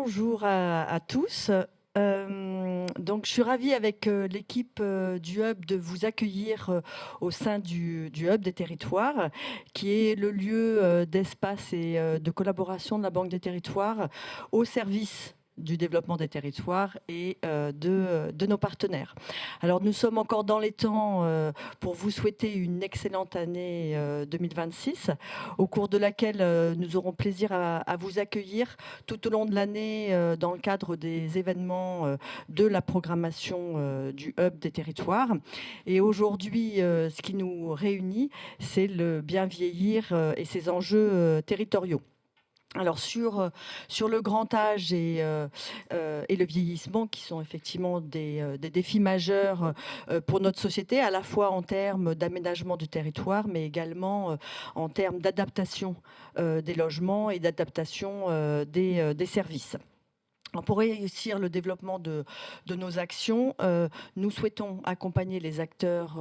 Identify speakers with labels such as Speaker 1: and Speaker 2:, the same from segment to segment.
Speaker 1: Bonjour à tous. Donc, je suis ravie avec l'équipe du Hub de vous accueillir au sein du Hub des territoires, qui est le lieu d'espace et de collaboration de la Banque des territoires au service du développement des territoires et de nos partenaires. Alors nous sommes encore dans les temps pour vous souhaiter une excellente année 2026, au cours de laquelle nous aurons plaisir à vous accueillir tout au long de l'année dans le cadre des événements de la programmation du Hub des territoires. Et aujourd'hui, ce qui nous réunit, c'est le bien vieillir et ses enjeux territoriaux. Alors sur le grand âge et le vieillissement, qui sont effectivement des défis majeurs pour notre société, à la fois en termes d'aménagement du territoire, mais également en termes d'adaptation des logements et d'adaptation des services. Pour réussir le développement de nos actions, nous souhaitons accompagner les acteurs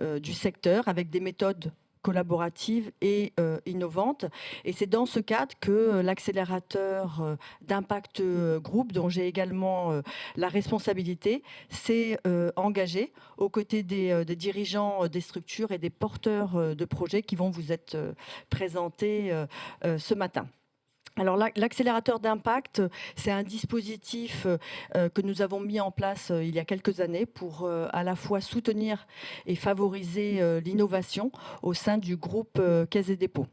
Speaker 1: du secteur avec des méthodes collaboratives et innovantes. Et c'est dans ce cadre que l'accélérateur d'Impact Group, dont j'ai également la responsabilité, s'est engagé aux côtés des dirigeants des structures et des porteurs de projets qui vont vous être présentés ce matin. Alors l'accélérateur d'impact, c'est un dispositif que nous avons mis en place il y a quelques années pour à la fois soutenir et favoriser l'innovation au sein du groupe Caisse des dépôts.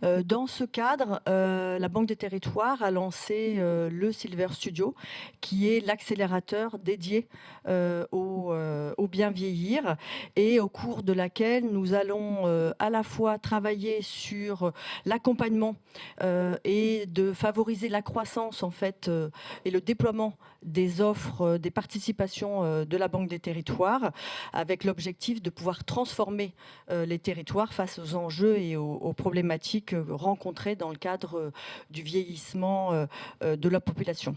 Speaker 1: Dans ce cadre, la Banque des territoires a lancé le Silver Studio, qui est l'accélérateur dédié au bien vieillir, et au cours de laquelle nous allons à la fois travailler sur l'accompagnement et de favoriser la croissance en fait et le déploiement des offres, des participations de la Banque des territoires, avec l'objectif de pouvoir transformer les territoires face aux enjeux et aux problématiques rencontrées dans le cadre du vieillissement de la population.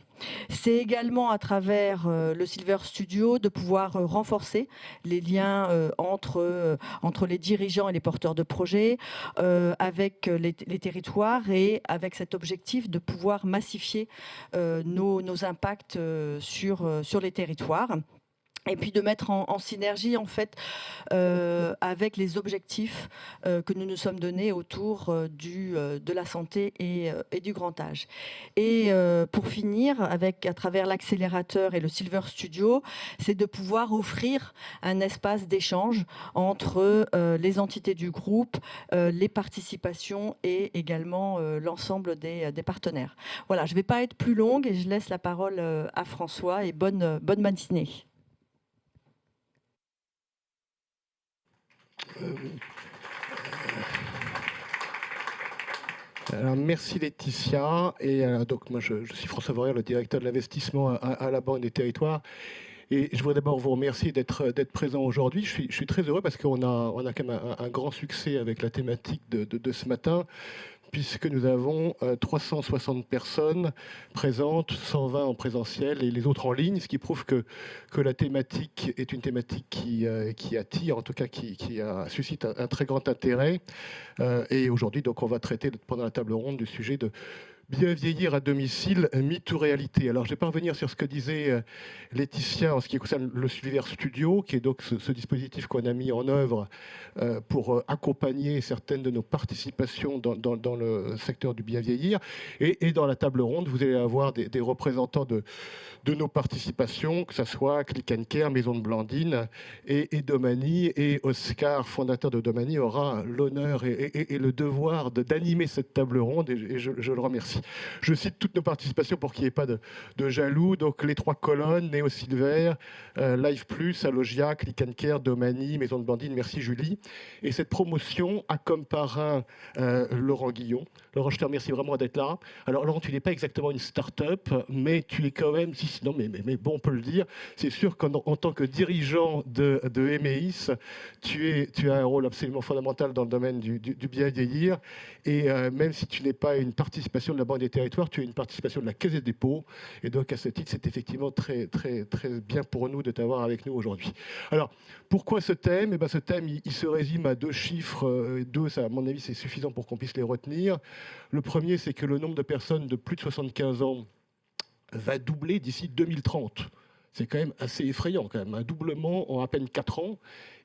Speaker 1: C'est également à travers le Silver Studio de pouvoir renforcer les liens entre les dirigeants et les porteurs de projets, avec les territoires, et avec cet objectif de pouvoir massifier nos impacts sur les territoires. Et puis de mettre en synergie en fait avec les objectifs que nous nous sommes donnés autour de la santé et du grand âge. Et pour finir, à travers l'accélérateur et le Silver Studio, c'est de pouvoir offrir un espace d'échange entre les entités du groupe, les participations et également l'ensemble des partenaires. Voilà, je ne vais pas être plus longue et je laisse la parole à François, et bonne matinée.
Speaker 2: Alors, merci Laetitia. Et donc moi je suis François Vorer, le directeur de l'investissement à la Banque des territoires. Et je voudrais d'abord vous remercier d'être présent aujourd'hui. Je suis très heureux parce qu'on a quand même un grand succès avec la thématique de ce matin, puisque nous avons 360 personnes présentes, 120 en présentiel et les autres en ligne, ce qui prouve que la thématique est une thématique qui attire, en tout cas qui suscite un très grand intérêt. Et aujourd'hui, donc, on va traiter pendant la table ronde du sujet de bien vieillir à domicile, mythe ou réalité. Alors, je ne vais pas revenir sur ce que disait Laetitia en ce qui concerne le Silver Studio, qui est donc ce dispositif qu'on a mis en œuvre pour accompagner certaines de nos participations dans le secteur du bien vieillir. Et dans la table ronde, vous allez avoir des représentants de nos participations, que ce soit Click & Care, Maison de Blandine et Domani. Et Oscar, fondateur de Domani, aura l'honneur et le devoir d'animer cette table ronde, et je le remercie. Je cite toutes nos participations pour qu'il n'y ait pas de jaloux. Donc les 3 colonnes, Néo Silver, Live Plus, Alogia, Click & Care, Domani, Maison de Blandine. Merci Julie. Et cette promotion a comme parrain Laurent Guillon. Laurent, je te remercie vraiment d'être là. Alors Laurent, tu n'es pas exactement une start-up, mais tu es quand même, non mais bon, on peut le dire, c'est sûr qu'en tant que dirigeant de Emeis, tu as un rôle absolument fondamental dans le domaine du bien vieillir. Et même si tu n'es pas une participation de la Banque des Territoires, tu as une participation de la Caisse des dépôts. Et donc, à ce titre, c'est effectivement très, très, très bien pour nous de t'avoir avec nous aujourd'hui. Alors, pourquoi ce thème? Ce thème, il se résume à 2 chiffres. 2, ça, à mon avis, c'est suffisant pour qu'on puisse les retenir. Le premier, c'est que le nombre de personnes de plus de 75 ans va doubler d'ici 2030. C'est quand même assez effrayant, quand même. Un doublement en à peine 4 ans.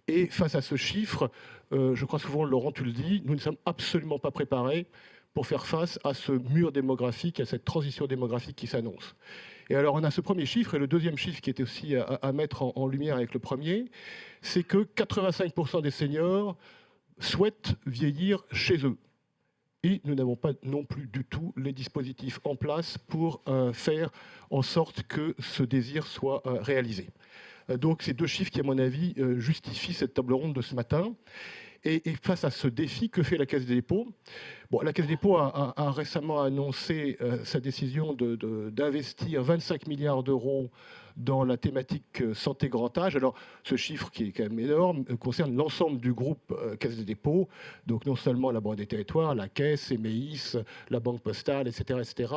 Speaker 2: Et face à ce chiffre, je crois souvent, Laurent, tu le dis, nous ne sommes absolument pas préparés pour faire face à ce mur démographique, à cette transition démographique qui s'annonce. Et alors, on a ce premier chiffre, et le deuxième chiffre qui était aussi à mettre en lumière avec le premier, c'est que 85% des seniors souhaitent vieillir chez eux. Et nous n'avons pas non plus du tout les dispositifs en place pour faire en sorte que ce désir soit réalisé. Donc, c'est 2 chiffres qui, à mon avis, justifient cette table ronde de ce matin. Et face à ce défi, que fait la Caisse des dépôts? La Caisse des dépôts a récemment annoncé sa décision d'investir 25 milliards d'euros dans la thématique santé grand âge. Alors, ce chiffre, qui est quand même énorme, concerne l'ensemble du groupe Caisse des dépôts, donc non seulement la Banque des Territoires, la Caisse, Emeis, la Banque Postale, etc., etc.,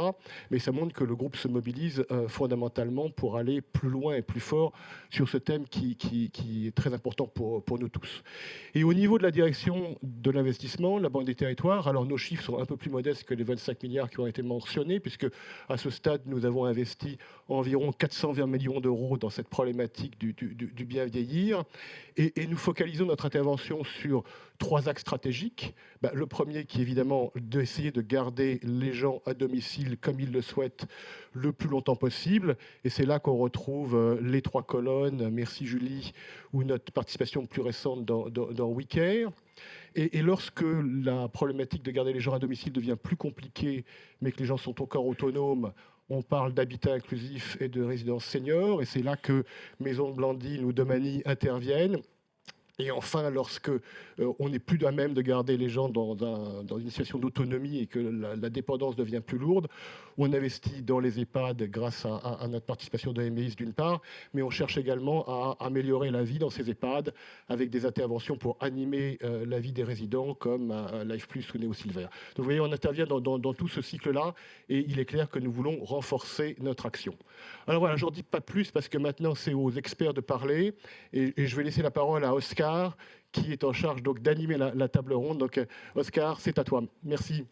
Speaker 2: mais ça montre que le groupe se mobilise fondamentalement pour aller plus loin et plus fort sur ce thème qui est très important pour nous tous. Et au niveau de la direction de l'investissement, la Banque des Territoires, alors nos chiffres sont un peu plus modestes que les 25 milliards qui ont été mentionnés, puisque à ce stade, nous avons investi environ 420 millions d'euros dans cette problématique du bien vieillir. Et nous focalisons notre intervention sur 3 axes stratégiques. Le premier qui est évidemment d'essayer de garder les gens à domicile comme ils le souhaitent le plus longtemps possible. Et c'est là qu'on retrouve les 3 colonnes, merci Julie, ou notre participation plus récente dans WeCare. Et lorsque la problématique de garder les gens à domicile devient plus compliquée, mais que les gens sont encore autonomes, on parle d'habitat inclusif et de résidence senior, et c'est là que Maison de Blandine ou Domani interviennent. Et enfin, lorsque on n'est plus à même de garder les gens dans une situation d'autonomie et que la dépendance devient plus lourde, on investit dans les EHPAD grâce à notre participation de Emeis d'une part, mais on cherche également à améliorer la vie dans ces EHPAD avec des interventions pour animer la vie des résidents comme Life Plus ou Néo Silver. Donc vous voyez, on intervient dans tout ce cycle-là et il est clair que nous voulons renforcer notre action. Alors voilà, je n'en dis pas plus parce que maintenant c'est aux experts de parler et je vais laisser la parole à Oscar qui est en charge donc d'animer la table ronde. Donc Oscar, c'est à toi. Merci.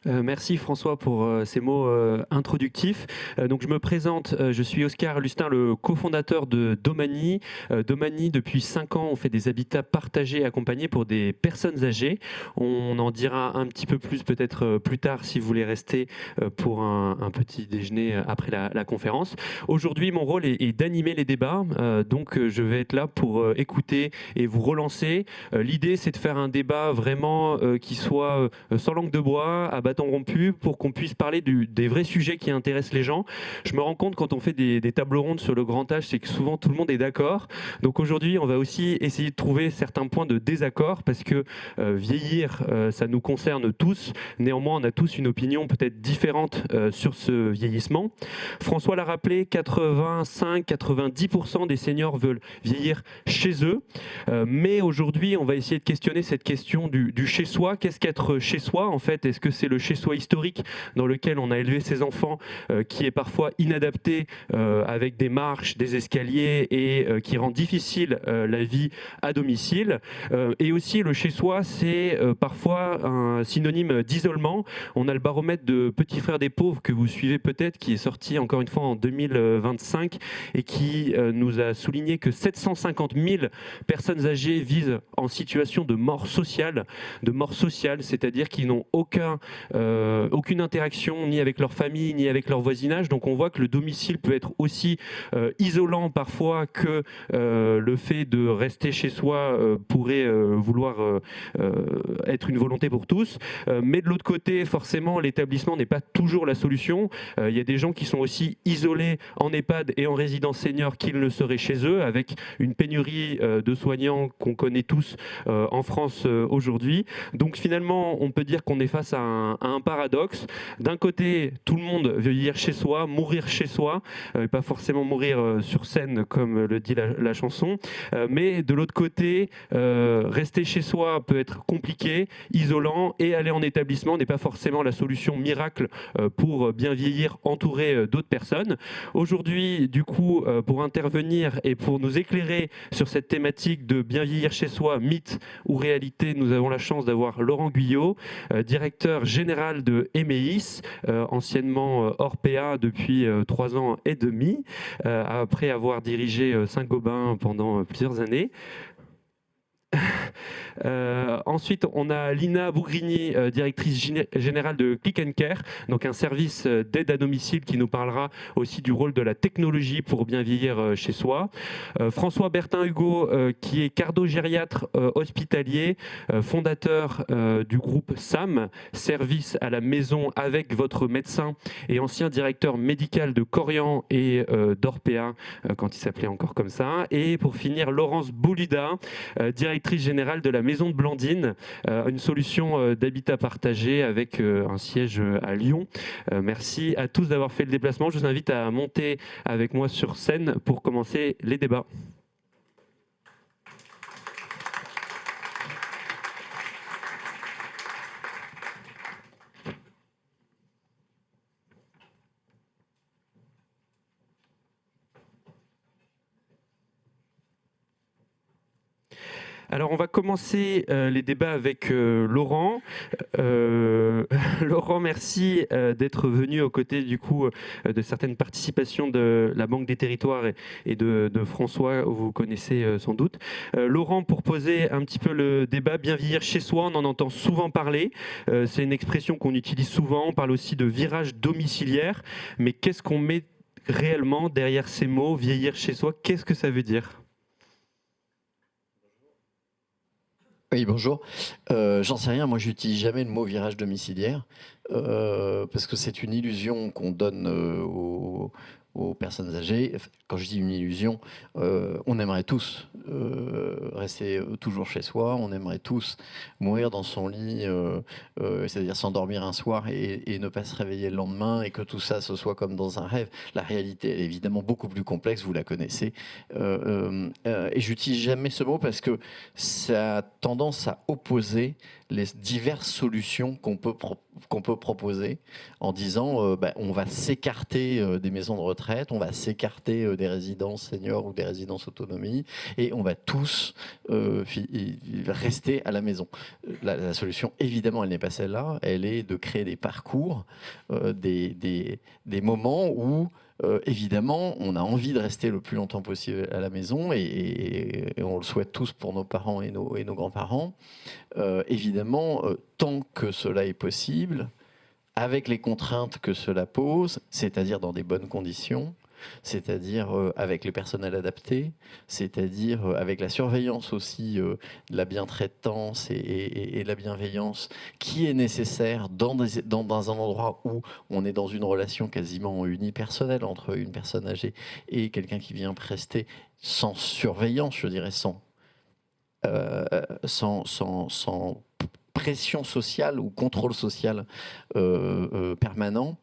Speaker 3: Merci François pour ces mots introductifs. Donc je me présente, je suis Oscar Lustin, le cofondateur de Domani. Domani, depuis 5 ans, on fait des habitats partagés et accompagnés pour des personnes âgées. On en dira un petit peu plus peut-être plus tard si vous voulez rester pour un petit déjeuner après la conférence. Aujourd'hui, mon rôle est d'animer les débats. Donc je vais être là pour écouter et vous relancer. L'idée, c'est de faire un débat vraiment qui soit sans langue de bois, à bâton rompu, pour qu'on puisse parler des vrais sujets qui intéressent les gens. Je me rends compte quand on fait des tables rondes sur le grand âge, c'est que souvent tout le monde est d'accord. Donc aujourd'hui, on va aussi essayer de trouver certains points de désaccord parce que vieillir, ça nous concerne tous. Néanmoins, on a tous une opinion peut-être différente sur ce vieillissement. François l'a rappelé, 85-90% des seniors veulent vieillir chez eux. Mais aujourd'hui, on va essayer de questionner cette question du chez-soi. Qu'est-ce qu'être chez-soi en fait? Est-ce que c'est le chez-soi historique dans lequel on a élevé ses enfants qui est parfois inadapté avec des marches, des escaliers et qui rend difficile la vie à domicile. Et aussi le chez-soi, c'est parfois un synonyme d'isolement. On a le baromètre de Petits Frères des Pauvres que vous suivez peut-être, qui est sorti encore une fois en 2025 et qui nous a souligné que 750 000 personnes âgées vivent en situation de mort sociale, c'est-à-dire qu'ils n'ont aucune interaction ni avec leur famille ni avec leur voisinage. Donc on voit que le domicile peut être aussi isolant parfois que le fait de rester chez soi pourrait vouloir être une volonté pour tous. Mais de l'autre côté, forcément, l'établissement n'est pas toujours la solution. Il y a des gens qui sont aussi isolés en EHPAD et en résidence senior qu'ils ne seraient chez eux, avec une pénurie de soignants qu'on connaît tous en France aujourd'hui. Donc finalement, on peut dire qu'on est face à à un paradoxe. D'un côté, tout le monde veut vieillir chez soi, mourir chez soi, et pas forcément mourir sur scène comme le dit la chanson, mais de l'autre côté, rester chez soi peut être compliqué, isolant, et aller en établissement n'est pas forcément la solution miracle pour bien vieillir entouré d'autres personnes. Aujourd'hui, du coup, pour intervenir et pour nous éclairer sur cette thématique de bien vieillir chez soi, mythe ou réalité, nous avons la chance d'avoir Laurent Guyot, directeur général de Emeis, anciennement Orpea depuis 3 ans et demi, après avoir dirigé Saint-Gobain pendant plusieurs années. Ensuite, on a Lina Bougrini, directrice générale de Click & Care, donc un service d'aide à domicile qui nous parlera aussi du rôle de la technologie pour bien vieillir chez soi. François Bertin-Hugo, qui est cardio-gériatre hospitalier, fondateur du groupe SAM, service à la maison avec votre médecin, et ancien directeur médical de Corian et d'Orpea, quand il s'appelait encore comme ça. Et pour finir, Laurence Boluda, directrice générale de la Maison de Blandine, une solution d'habitat partagé avec un siège à Lyon. Merci à tous d'avoir fait le déplacement. Je vous invite à monter avec moi sur scène pour commencer les débats. Alors, on va commencer les débats avec Laurent. Laurent, merci d'être venu aux côtés du coup de certaines participations de la Banque des Territoires et de François, vous connaissez sans doute. Laurent, pour poser un petit peu le débat, bien vieillir chez soi, on en entend souvent parler. C'est une expression qu'on utilise souvent. On parle aussi de virage domiciliaire. Mais qu'est-ce qu'on met réellement derrière ces mots, vieillir chez soi? Qu'est-ce que ça veut dire ?
Speaker 4: Oui, bonjour. J'en sais rien, moi j'utilise jamais le mot virage domiciliaire parce que c'est une illusion qu'on donne aux personnes âgées. Quand je dis une illusion, on aimerait tous rester toujours chez soi, on aimerait tous mourir dans son lit, c'est-à-dire s'endormir un soir et ne pas se réveiller le lendemain, et que tout ça ce soit comme dans un rêve. La réalité elle est évidemment beaucoup plus complexe, vous la connaissez, et j'utilise jamais ce mot parce que ça a tendance à opposer les diverses solutions qu'on peut proposer en disant on va s'écarter des maisons de retraite, on va s'écarter des résidences seniors ou des résidences autonomie, et on va tous rester à la maison. La solution, évidemment, elle n'est pas celle-là, elle est de créer des parcours, des moments où évidemment, on a envie de rester le plus longtemps possible à la maison, et on le souhaite tous pour nos parents et nos grands-parents. Évidemment, tant que cela est possible, avec les contraintes que cela pose, c'est-à-dire dans des bonnes conditions, c'est-à-dire avec les personnels adaptés, c'est-à-dire avec la surveillance aussi de la bientraitance et la bienveillance qui est nécessaire dans un endroit où on est dans une relation quasiment unipersonnelle entre une personne âgée et quelqu'un qui vient prester, sans surveillance, je dirais, sans pression sociale ou contrôle social permanent.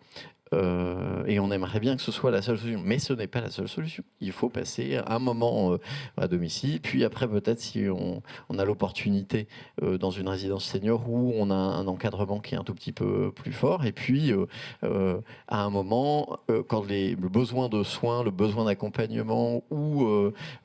Speaker 4: Et on aimerait bien que ce soit la seule solution, mais ce n'est pas la seule solution. Il faut passer un moment à domicile, puis après peut-être si on a l'opportunité dans une résidence senior où on a un encadrement qui est un tout petit peu plus fort, et puis à un moment quand le besoin de soins, le besoin d'accompagnement ou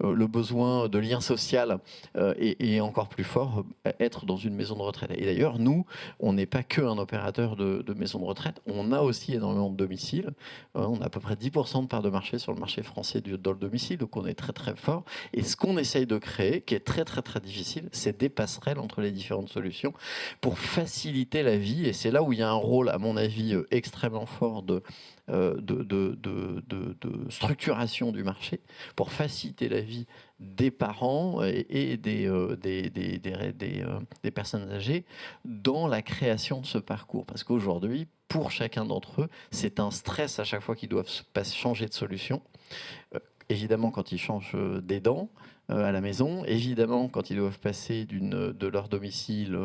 Speaker 4: le besoin de lien social est encore plus fort, être dans une maison de retraite. Et d'ailleurs, nous, on n'est pas que un opérateur de maison de retraite, on a aussi énormément de domicile. On a à peu près 10% de part de marché sur le marché français dans le domicile, donc on est très très fort. Et ce qu'on essaye de créer, qui est très très très difficile, c'est des passerelles entre les différentes solutions pour faciliter la vie. Et c'est là où il y a un rôle, à mon avis, extrêmement fort de structuration du marché pour faciliter la vie des parents et des personnes âgées dans la création de ce parcours. Parce qu'aujourd'hui, pour chacun d'entre eux, c'est un stress à chaque fois qu'ils doivent changer de solution. évidemment quand ils changent des dents à la maison, évidemment quand ils doivent passer de leur domicile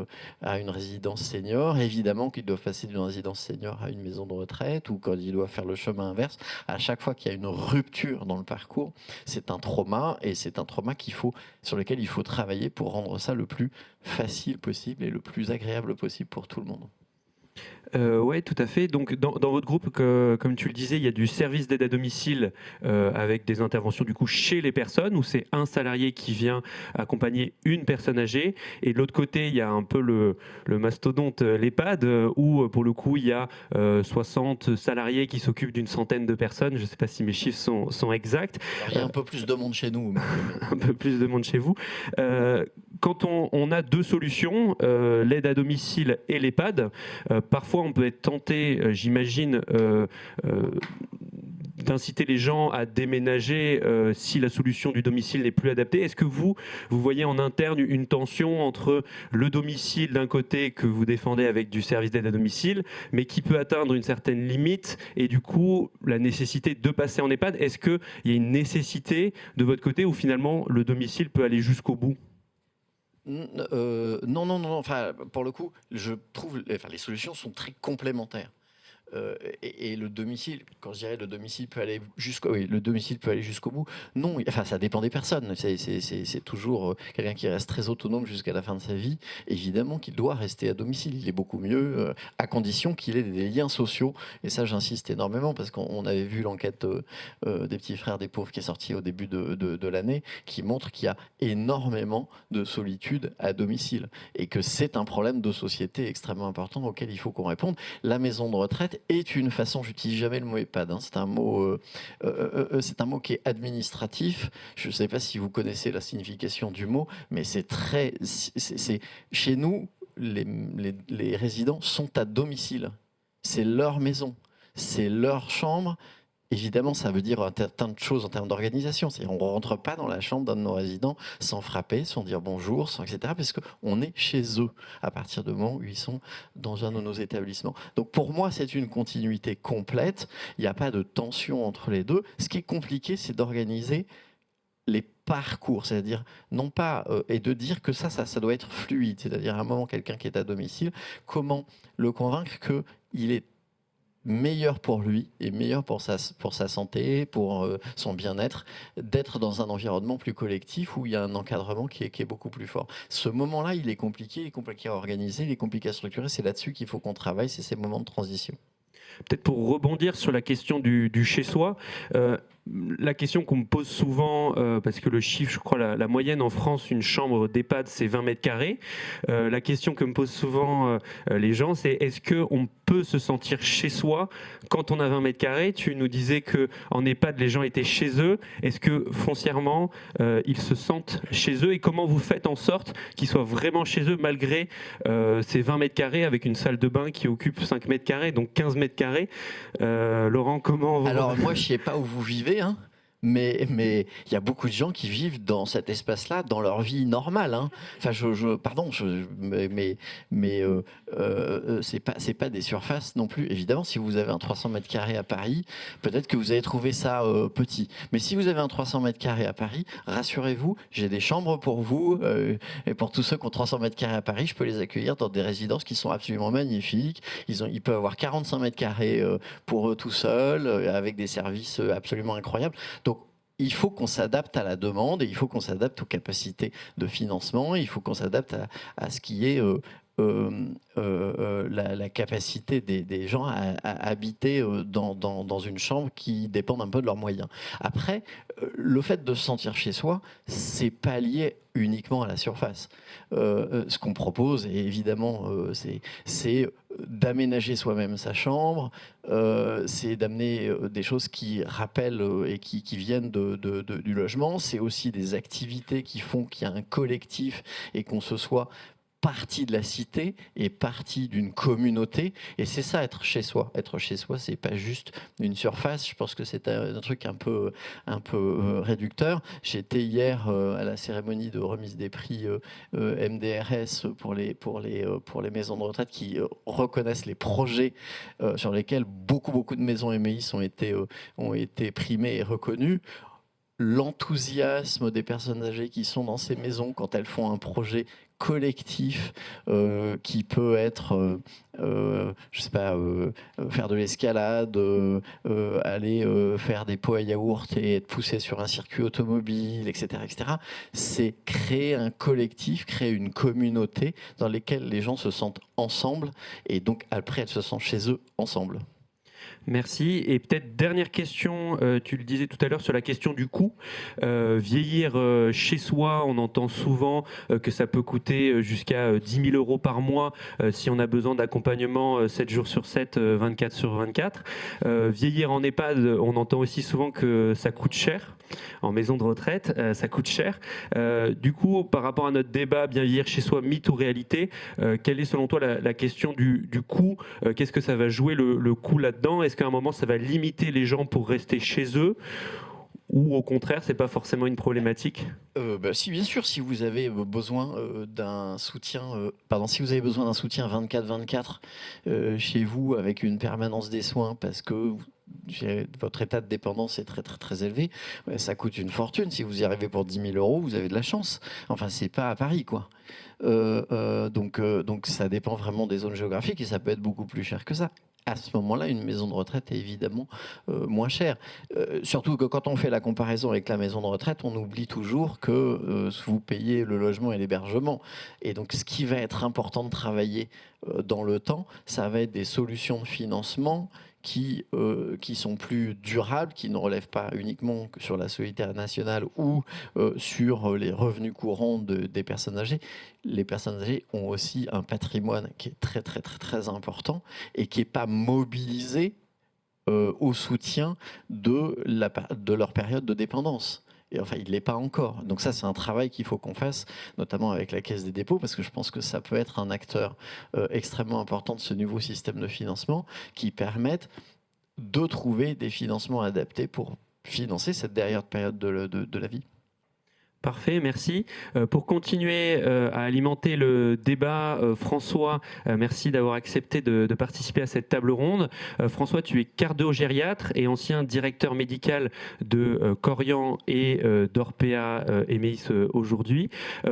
Speaker 4: à une résidence senior, évidemment qu'ils doivent passer d'une résidence senior à une maison de retraite, ou quand ils doivent faire le chemin inverse. À chaque fois qu'il y a une rupture dans le parcours, c'est un trauma, et c'est un trauma sur lequel il faut travailler pour rendre ça le plus facile possible et le plus agréable possible pour tout le monde.
Speaker 3: Oui, tout à fait. Donc, dans votre groupe, comme tu le disais, il y a du service d'aide à domicile avec des interventions du coup chez les personnes, où c'est un salarié qui vient accompagner une personne âgée. Et de l'autre côté, il y a un peu le mastodonte, l'EHPAD, où pour le coup, il y a 60 salariés qui s'occupent d'une centaine de personnes. Je ne sais pas si mes chiffres sont exacts.
Speaker 4: Alors, il y a un peu plus de monde chez nous.
Speaker 3: Un peu plus de monde chez vous. Quand on a deux solutions, l'aide à domicile et l'EHPAD, parfois on peut être tenté, j'imagine, d'inciter les gens à déménager si la solution du domicile n'est plus adaptée. Est-ce que vous voyez en interne une tension entre le domicile d'un côté que vous défendez avec du service d'aide à domicile, mais qui peut atteindre une certaine limite, et du coup la nécessité de passer en EHPAD? Est-ce qu'il y a une nécessité de votre côté où finalement le domicile peut aller jusqu'au bout?
Speaker 4: Non. Enfin, pour le coup, je trouve, les solutions sont très complémentaires. Et le domicile, quand je dirais le domicile peut aller jusqu'au bout, non, enfin ça dépend des personnes. C'est toujours quelqu'un qui reste très autonome jusqu'à la fin de sa vie. Évidemment qu'il doit rester à domicile. Il est beaucoup mieux, à condition qu'il ait des liens sociaux. Et ça, j'insiste énormément, parce qu'on avait vu l'enquête des petits frères des pauvres qui est sortie au début de l'année, qui montre qu'il y a énormément de solitude à domicile et que c'est un problème de société extrêmement important auquel il faut qu'on réponde. La maison de retraite est une façon, j'utilise jamais le mot EHPAD, hein, c'est un mot qui est administratif. Je ne sais pas si vous connaissez la signification du mot, mais chez nous, les résidents sont à domicile. C'est leur maison, c'est leur chambre. Évidemment, ça veut dire un tas de choses en termes d'organisation. On ne rentre pas dans la chambre d'un de nos résidents sans frapper, sans dire bonjour, etc. Parce qu'on est chez eux à partir du moment où ils sont dans un de nos établissements. Donc pour moi, c'est une continuité complète. Il n'y a pas de tension entre les deux. Ce qui est compliqué, c'est d'organiser les parcours, c'est-à-dire non pas et de dire que ça doit être fluide. C'est-à-dire à un moment, quelqu'un qui est à domicile, comment le convaincre qu'il est meilleur pour lui et meilleur pour sa santé, pour son bien-être, d'être dans un environnement plus collectif où il y a un encadrement qui est beaucoup plus fort. Ce moment-là, il est compliqué à organiser, il est compliqué à structurer. C'est là-dessus qu'il faut qu'on travaille, c'est ces moments de transition.
Speaker 3: Peut-être pour rebondir sur la question du chez-soi, la question qu'on me pose souvent, parce que le chiffre, je crois, la moyenne en France, une chambre d'EHPAD, c'est 20 mètres carrés. La question que me posent souvent les gens, c'est est-ce qu'on peut se sentir chez soi quand on a 20 mètres carrés? Tu nous disais qu'en EHPAD, les gens étaient chez eux. Est-ce que foncièrement, ils se sentent chez eux? Et comment vous faites en sorte qu'ils soient vraiment chez eux malgré ces 20 mètres carrés avec une salle de bain qui occupe 5 mètres carrés, donc 15 mètres carrés? Laurent, comment vous...
Speaker 4: Alors moi, je ne sais pas où vous vivez, hein. Mais il y a beaucoup de gens qui vivent dans cet espace-là, dans leur vie normale. Hein. Enfin, c'est pas des surfaces non plus. Évidemment, si vous avez un 300 mètres carrés à Paris, peut-être que vous avez trouvé ça petit. Mais si vous avez un 300 mètres carrés à Paris, rassurez-vous, j'ai des chambres pour vous. Et pour tous ceux qui ont 300 mètres carrés à Paris, je peux les accueillir dans des résidences qui sont absolument magnifiques. Ils peuvent avoir 45 mètres carrés pour eux tout seuls, avec des services absolument incroyables. Donc, il faut qu'on s'adapte à la demande et il faut qu'on s'adapte aux capacités de financement. Il faut qu'on s'adapte à ce qui est la capacité des gens à habiter dans une chambre qui dépend un peu de leurs moyens. Après, le fait de se sentir chez soi, c'est pas lié uniquement à la surface. Ce qu'on propose, et évidemment, c'est d'aménager soi-même sa chambre, c'est d'amener des choses qui rappellent et qui viennent du logement. C'est aussi des activités qui font qu'il y a un collectif et qu'on se soit partie de la cité et partie d'une communauté. Et c'est ça, être chez soi. Être chez soi, c'est pas juste une surface. Je pense que c'est un truc un peu réducteur. J'étais hier à la cérémonie de remise des prix MDRS pour les maisons de retraite qui reconnaissent les projets sur lesquels beaucoup de maisons MI ont été primées et reconnues. l'enthousiasme des personnes âgées qui sont dans ces maisons quand elles font un projet collectif qui peut être, je sais pas, faire de l'escalade, aller faire des pots à yaourt et être poussé sur un circuit automobile, etc., etc. C'est créer un collectif, créer une communauté dans laquelle les gens se sentent ensemble et donc après elles se sentent chez eux ensemble.
Speaker 3: Merci. Et peut-être dernière question, tu le disais tout à l'heure sur la question du coût. Vieillir chez soi, on entend souvent que ça peut coûter jusqu'à 10 000 euros par mois si on a besoin d'accompagnement 7 jours sur 7, 24 sur 24. Vieillir en EHPAD, on entend aussi souvent que ça coûte cher. En maison de retraite, ça coûte cher. Du coup, par rapport à notre débat, bien vieillir chez soi, mythe ou réalité, quelle est selon toi la question du coût? Qu'est-ce que ça va jouer le coût là-dedans? Est-ce qu'à un moment, ça va limiter les gens pour rester chez eux? Ou au contraire, c'est pas forcément une problématique?
Speaker 4: Si bien sûr, si vous avez besoin d'un soutien, si vous avez besoin d'un soutien 24/24 chez vous avec une permanence des soins parce que votre état de dépendance est très très très élevé, ça coûte une fortune. Si vous y arrivez pour 10 000 euros, vous avez de la chance. Enfin, c'est pas à Paris, quoi. Donc ça dépend vraiment des zones géographiques et ça peut être beaucoup plus cher que ça. À ce moment-là, une maison de retraite est évidemment moins chère. Surtout que quand on fait la comparaison avec la maison de retraite, on oublie toujours que vous payez le logement et l'hébergement. Et donc, ce qui va être important de travailler dans le temps, ça va être des solutions de financement qui sont plus durables, qui ne relèvent pas uniquement que sur la solidarité nationale ou sur les revenus courants des personnes âgées. Les personnes âgées ont aussi un patrimoine qui est très très très très important et qui n'est pas mobilisé au soutien de leur période de dépendance. Et enfin, il ne l'est pas encore. Donc ça, c'est un travail qu'il faut qu'on fasse, notamment avec la Caisse des dépôts, parce que je pense que ça peut être un acteur extrêmement important de ce nouveau système de financement qui permette de trouver des financements adaptés pour financer cette dernière période de la vie.
Speaker 3: Parfait, merci. Pour continuer à alimenter le débat, François, merci d'avoir accepté de participer à cette table ronde. François, tu es cardio-gériatre et ancien directeur médical de Corian et d'Orpea Emeis aujourd'hui.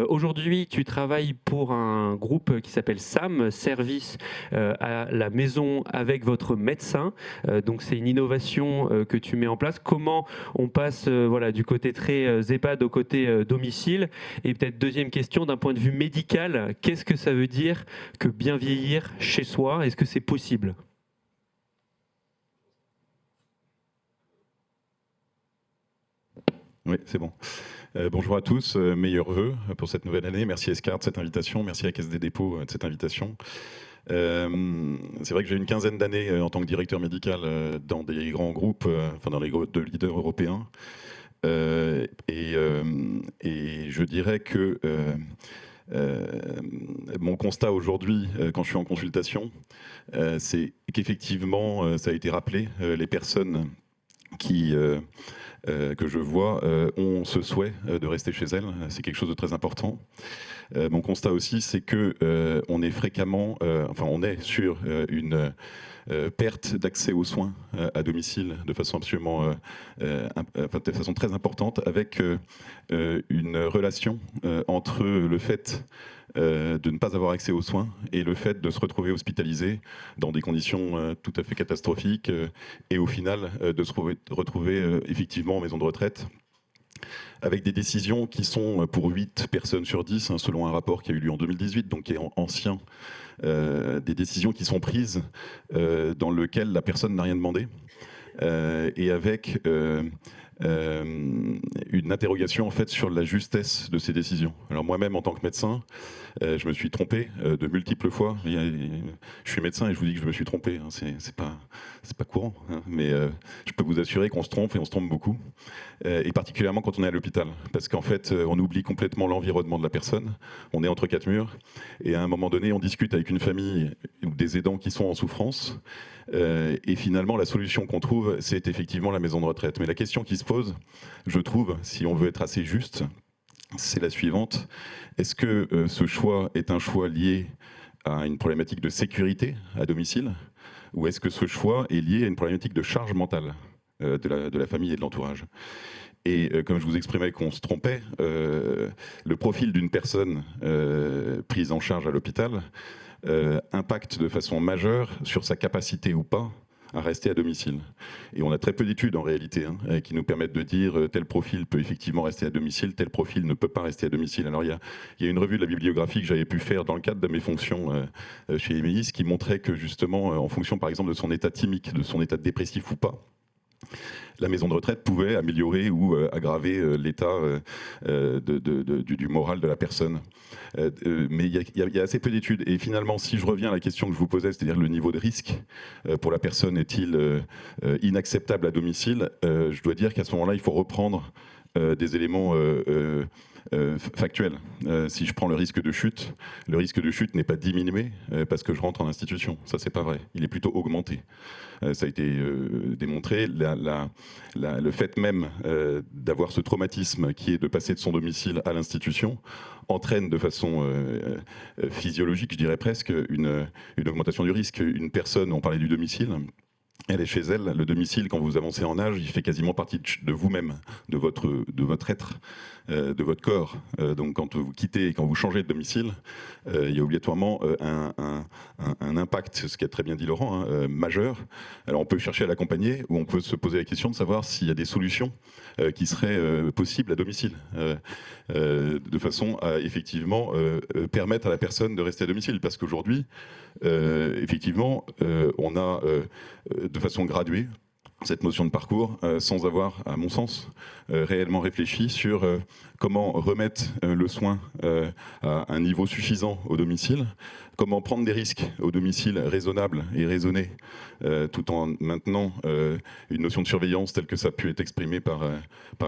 Speaker 3: Aujourd'hui, tu travailles pour un groupe qui s'appelle SAM, Service à la maison avec votre médecin. Donc c'est une innovation que tu mets en place. Comment on passe du côté très EHPAD au côté domicile? Et peut-être deuxième question, d'un point de vue médical, qu'est-ce que ça veut dire que bien vieillir chez soi? Est-ce que c'est possible?
Speaker 5: Oui, c'est bon. Bonjour à tous, meilleurs vœux pour cette nouvelle année. Merci Escart de cette invitation, merci à la Caisse des dépôts de cette invitation. C'est vrai que j'ai une quinzaine d'années en tant que directeur médical dans des grands groupes, dans les groupes de leaders européens. Et je dirais que mon constat aujourd'hui, quand je suis en consultation, c'est qu'effectivement, ça a été rappelé, les personnes que je vois ont ce souhait de rester chez elles. C'est quelque chose de très important. Mon constat aussi, c'est que on est fréquemment, on est sur une perte d'accès aux soins à domicile de façon absolument, de façon très importante, avec une relation entre le fait de ne pas avoir accès aux soins et le fait de se retrouver hospitalisé dans des conditions tout à fait catastrophiques et au final de se retrouver effectivement en maison de retraite avec des décisions qui sont pour 8 personnes sur 10, selon un rapport qui a eu lieu en 2018, donc qui est ancien, des décisions qui sont prises dans lesquelles la personne n'a rien demandé et avec une interrogation en fait sur la justesse de ces décisions. Alors moi-même en tant que médecin, je me suis trompé de multiples fois. Je suis médecin et je vous dis que je me suis trompé. C'est pas courant, mais je peux vous assurer qu'on se trompe et on se trompe beaucoup. Et particulièrement quand on est à l'hôpital, parce qu'en fait, on oublie complètement l'environnement de la personne. On est entre quatre murs et à un moment donné, on discute avec une famille ou des aidants qui sont en souffrance. Et finalement, la solution qu'on trouve, c'est effectivement la maison de retraite. Mais la question qui se pose, je trouve, si on veut être assez juste, c'est la suivante. Est-ce que ce choix est un choix lié à une problématique de sécurité à domicile, ou est-ce que ce choix est lié à une problématique de charge mentale de la famille et de l'entourage ? Et comme je vous exprimais qu'on se trompait, le profil d'une personne prise en charge à l'hôpital impacte de façon majeure sur sa capacité ou pas à rester à domicile. Et on a très peu d'études en réalité qui nous permettent de dire tel profil peut effectivement rester à domicile, tel profil ne peut pas rester à domicile. Alors il y a une revue de la bibliographie que j'avais pu faire dans le cadre de mes fonctions chez Emeis qui montrait que justement en fonction par exemple de son état thymique, de son état dépressif ou pas, la maison de retraite pouvait améliorer ou aggraver l'état du moral de la personne. Mais il y a assez peu d'études. Et finalement, si je reviens à la question que je vous posais, c'est-à-dire le niveau de risque pour la personne est-il inacceptable à domicile, je dois dire qu'à ce moment-là, il faut reprendre des éléments factuels. Si je prends le risque de chute n'est pas diminué parce que je rentre en institution. Ça, c'est pas vrai. Il est plutôt augmenté. Ça a été démontré. Le fait même d'avoir ce traumatisme qui est de passer de son domicile à l'institution entraîne de façon physiologique, je dirais presque, une augmentation du risque. Une personne, on parlait du domicile, elle est chez elle, le domicile, quand vous avancez en âge, il fait quasiment partie de vous-même, de votre être, de votre corps. Donc quand vous quittez et quand vous changez de domicile, il y a obligatoirement un impact, ce qu'a très bien dit Laurent, majeur. Alors on peut chercher à l'accompagner ou on peut se poser la question de savoir s'il y a des solutions qui seraient possibles à domicile, de façon à effectivement permettre à la personne de rester à domicile. Parce qu'aujourd'hui, effectivement, on a de façon graduée cette notion de parcours sans avoir, à mon sens, réellement réfléchi sur comment remettre le soin à un niveau suffisant au domicile, comment prendre des risques au domicile raisonnables et raisonnés, tout en maintenant une notion de surveillance telle que ça a pu être exprimé par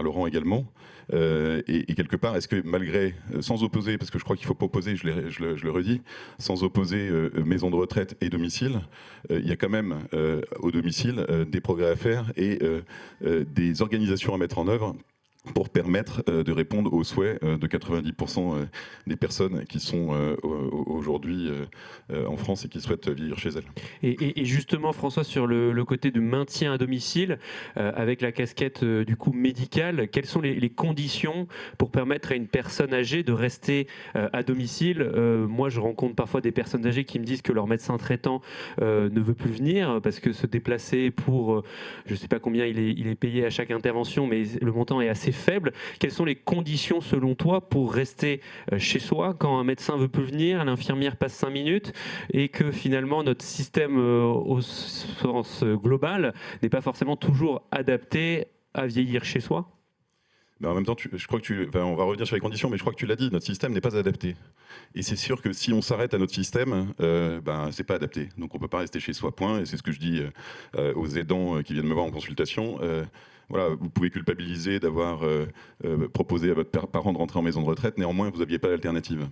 Speaker 5: Laurent également. Et quelque part, est-ce que malgré, sans opposer, parce que je crois qu'il ne faut pas opposer, je le redis, sans opposer maison de retraite et domicile, il y a quand même au domicile des progrès à faire et des organisations à mettre en œuvre pour permettre de répondre aux souhaits de 90% des personnes qui sont aujourd'hui en France et qui souhaitent vivre chez elles.
Speaker 3: Et justement, François, sur le côté du maintien à domicile, avec la casquette du coup médicale, quelles sont les conditions pour permettre à une personne âgée de rester à domicile? Moi, je rencontre parfois des personnes âgées qui me disent que leur médecin traitant ne veut plus venir parce que se déplacer pour, je ne sais pas combien il est payé à chaque intervention, mais le montant est assez faible. Quelles sont les conditions selon toi pour rester chez soi quand un médecin veut plus venir, l'infirmière passe 5 minutes et que finalement notre système au sens global n'est pas forcément toujours adapté à vieillir chez soi?
Speaker 5: Mais en même temps, je crois que on va revenir sur les conditions, mais je crois que tu l'as dit, notre système n'est pas adapté. Et c'est sûr que si on s'arrête à notre système, c'est pas adapté. Donc on peut pas rester chez soi, point. Et c'est ce que je dis aux aidants qui viennent me voir en consultation. Voilà, vous pouvez culpabiliser d'avoir proposé à votre parent de rentrer en maison de retraite, néanmoins vous n'aviez pas d'alternative.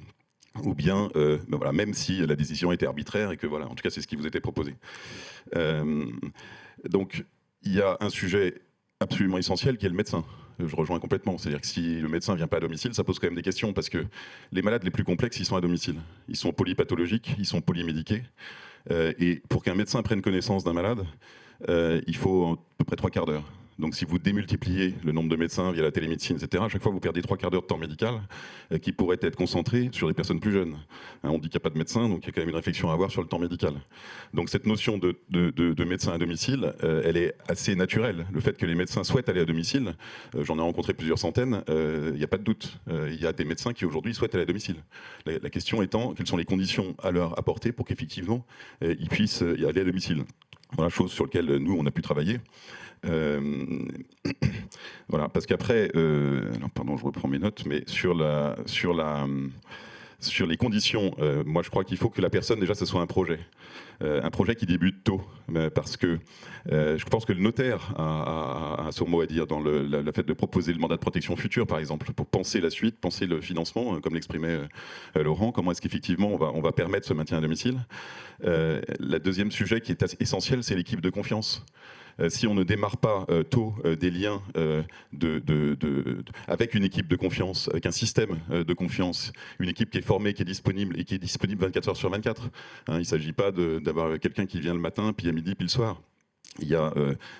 Speaker 5: Ou bien, voilà, même si la décision était arbitraire et que voilà, en tout cas c'est ce qui vous était proposé. Donc il y a un sujet absolument essentiel qui est le médecin. Je rejoins complètement. C'est-à-dire que si le médecin ne vient pas à domicile, ça pose quand même des questions parce que les malades les plus complexes, ils sont à domicile. Ils sont polypathologiques, ils sont polymédiqués. Et pour qu'un médecin prenne connaissance d'un malade, il faut à peu près 3 quarts d'heure. Donc si vous démultipliez le nombre de médecins via la télémédecine, etc., à chaque fois vous perdez 3 quarts d'heure de temps médical qui pourrait être concentré sur des personnes plus jeunes. On dit qu'il n'y a pas de médecin, donc il y a quand même une réflexion à avoir sur le temps médical. Donc cette notion de médecin à domicile, elle est assez naturelle. Le fait que les médecins souhaitent aller à domicile, j'en ai rencontré plusieurs centaines, il n'y a pas de doute. Il y a des médecins qui aujourd'hui souhaitent aller à domicile. La question étant, quelles sont les conditions à leur apporter pour qu'effectivement ils puissent y aller à domicile. Voilà, chose sur laquelle nous on a pu travailler. Voilà, parce qu'après, alors pardon, je reprends mes notes, mais sur les conditions, moi je crois qu'il faut que la personne déjà ce soit un projet qui débute tôt, parce que je pense que le notaire a son mot à dire dans le fait de proposer le mandat de protection future, par exemple, pour penser la suite, penser le financement, comme l'exprimait Laurent, comment est-ce qu'effectivement on va permettre ce maintien à domicile. Le deuxième sujet qui est essentiel, c'est l'équipe de confiance. Si on ne démarre pas tôt des liens avec une équipe de confiance, avec un système de confiance, une équipe qui est formée, qui est disponible et qui est disponible 24 heures sur 24. Il ne s'agit pas d'avoir quelqu'un qui vient le matin, puis à midi, puis le soir. il y a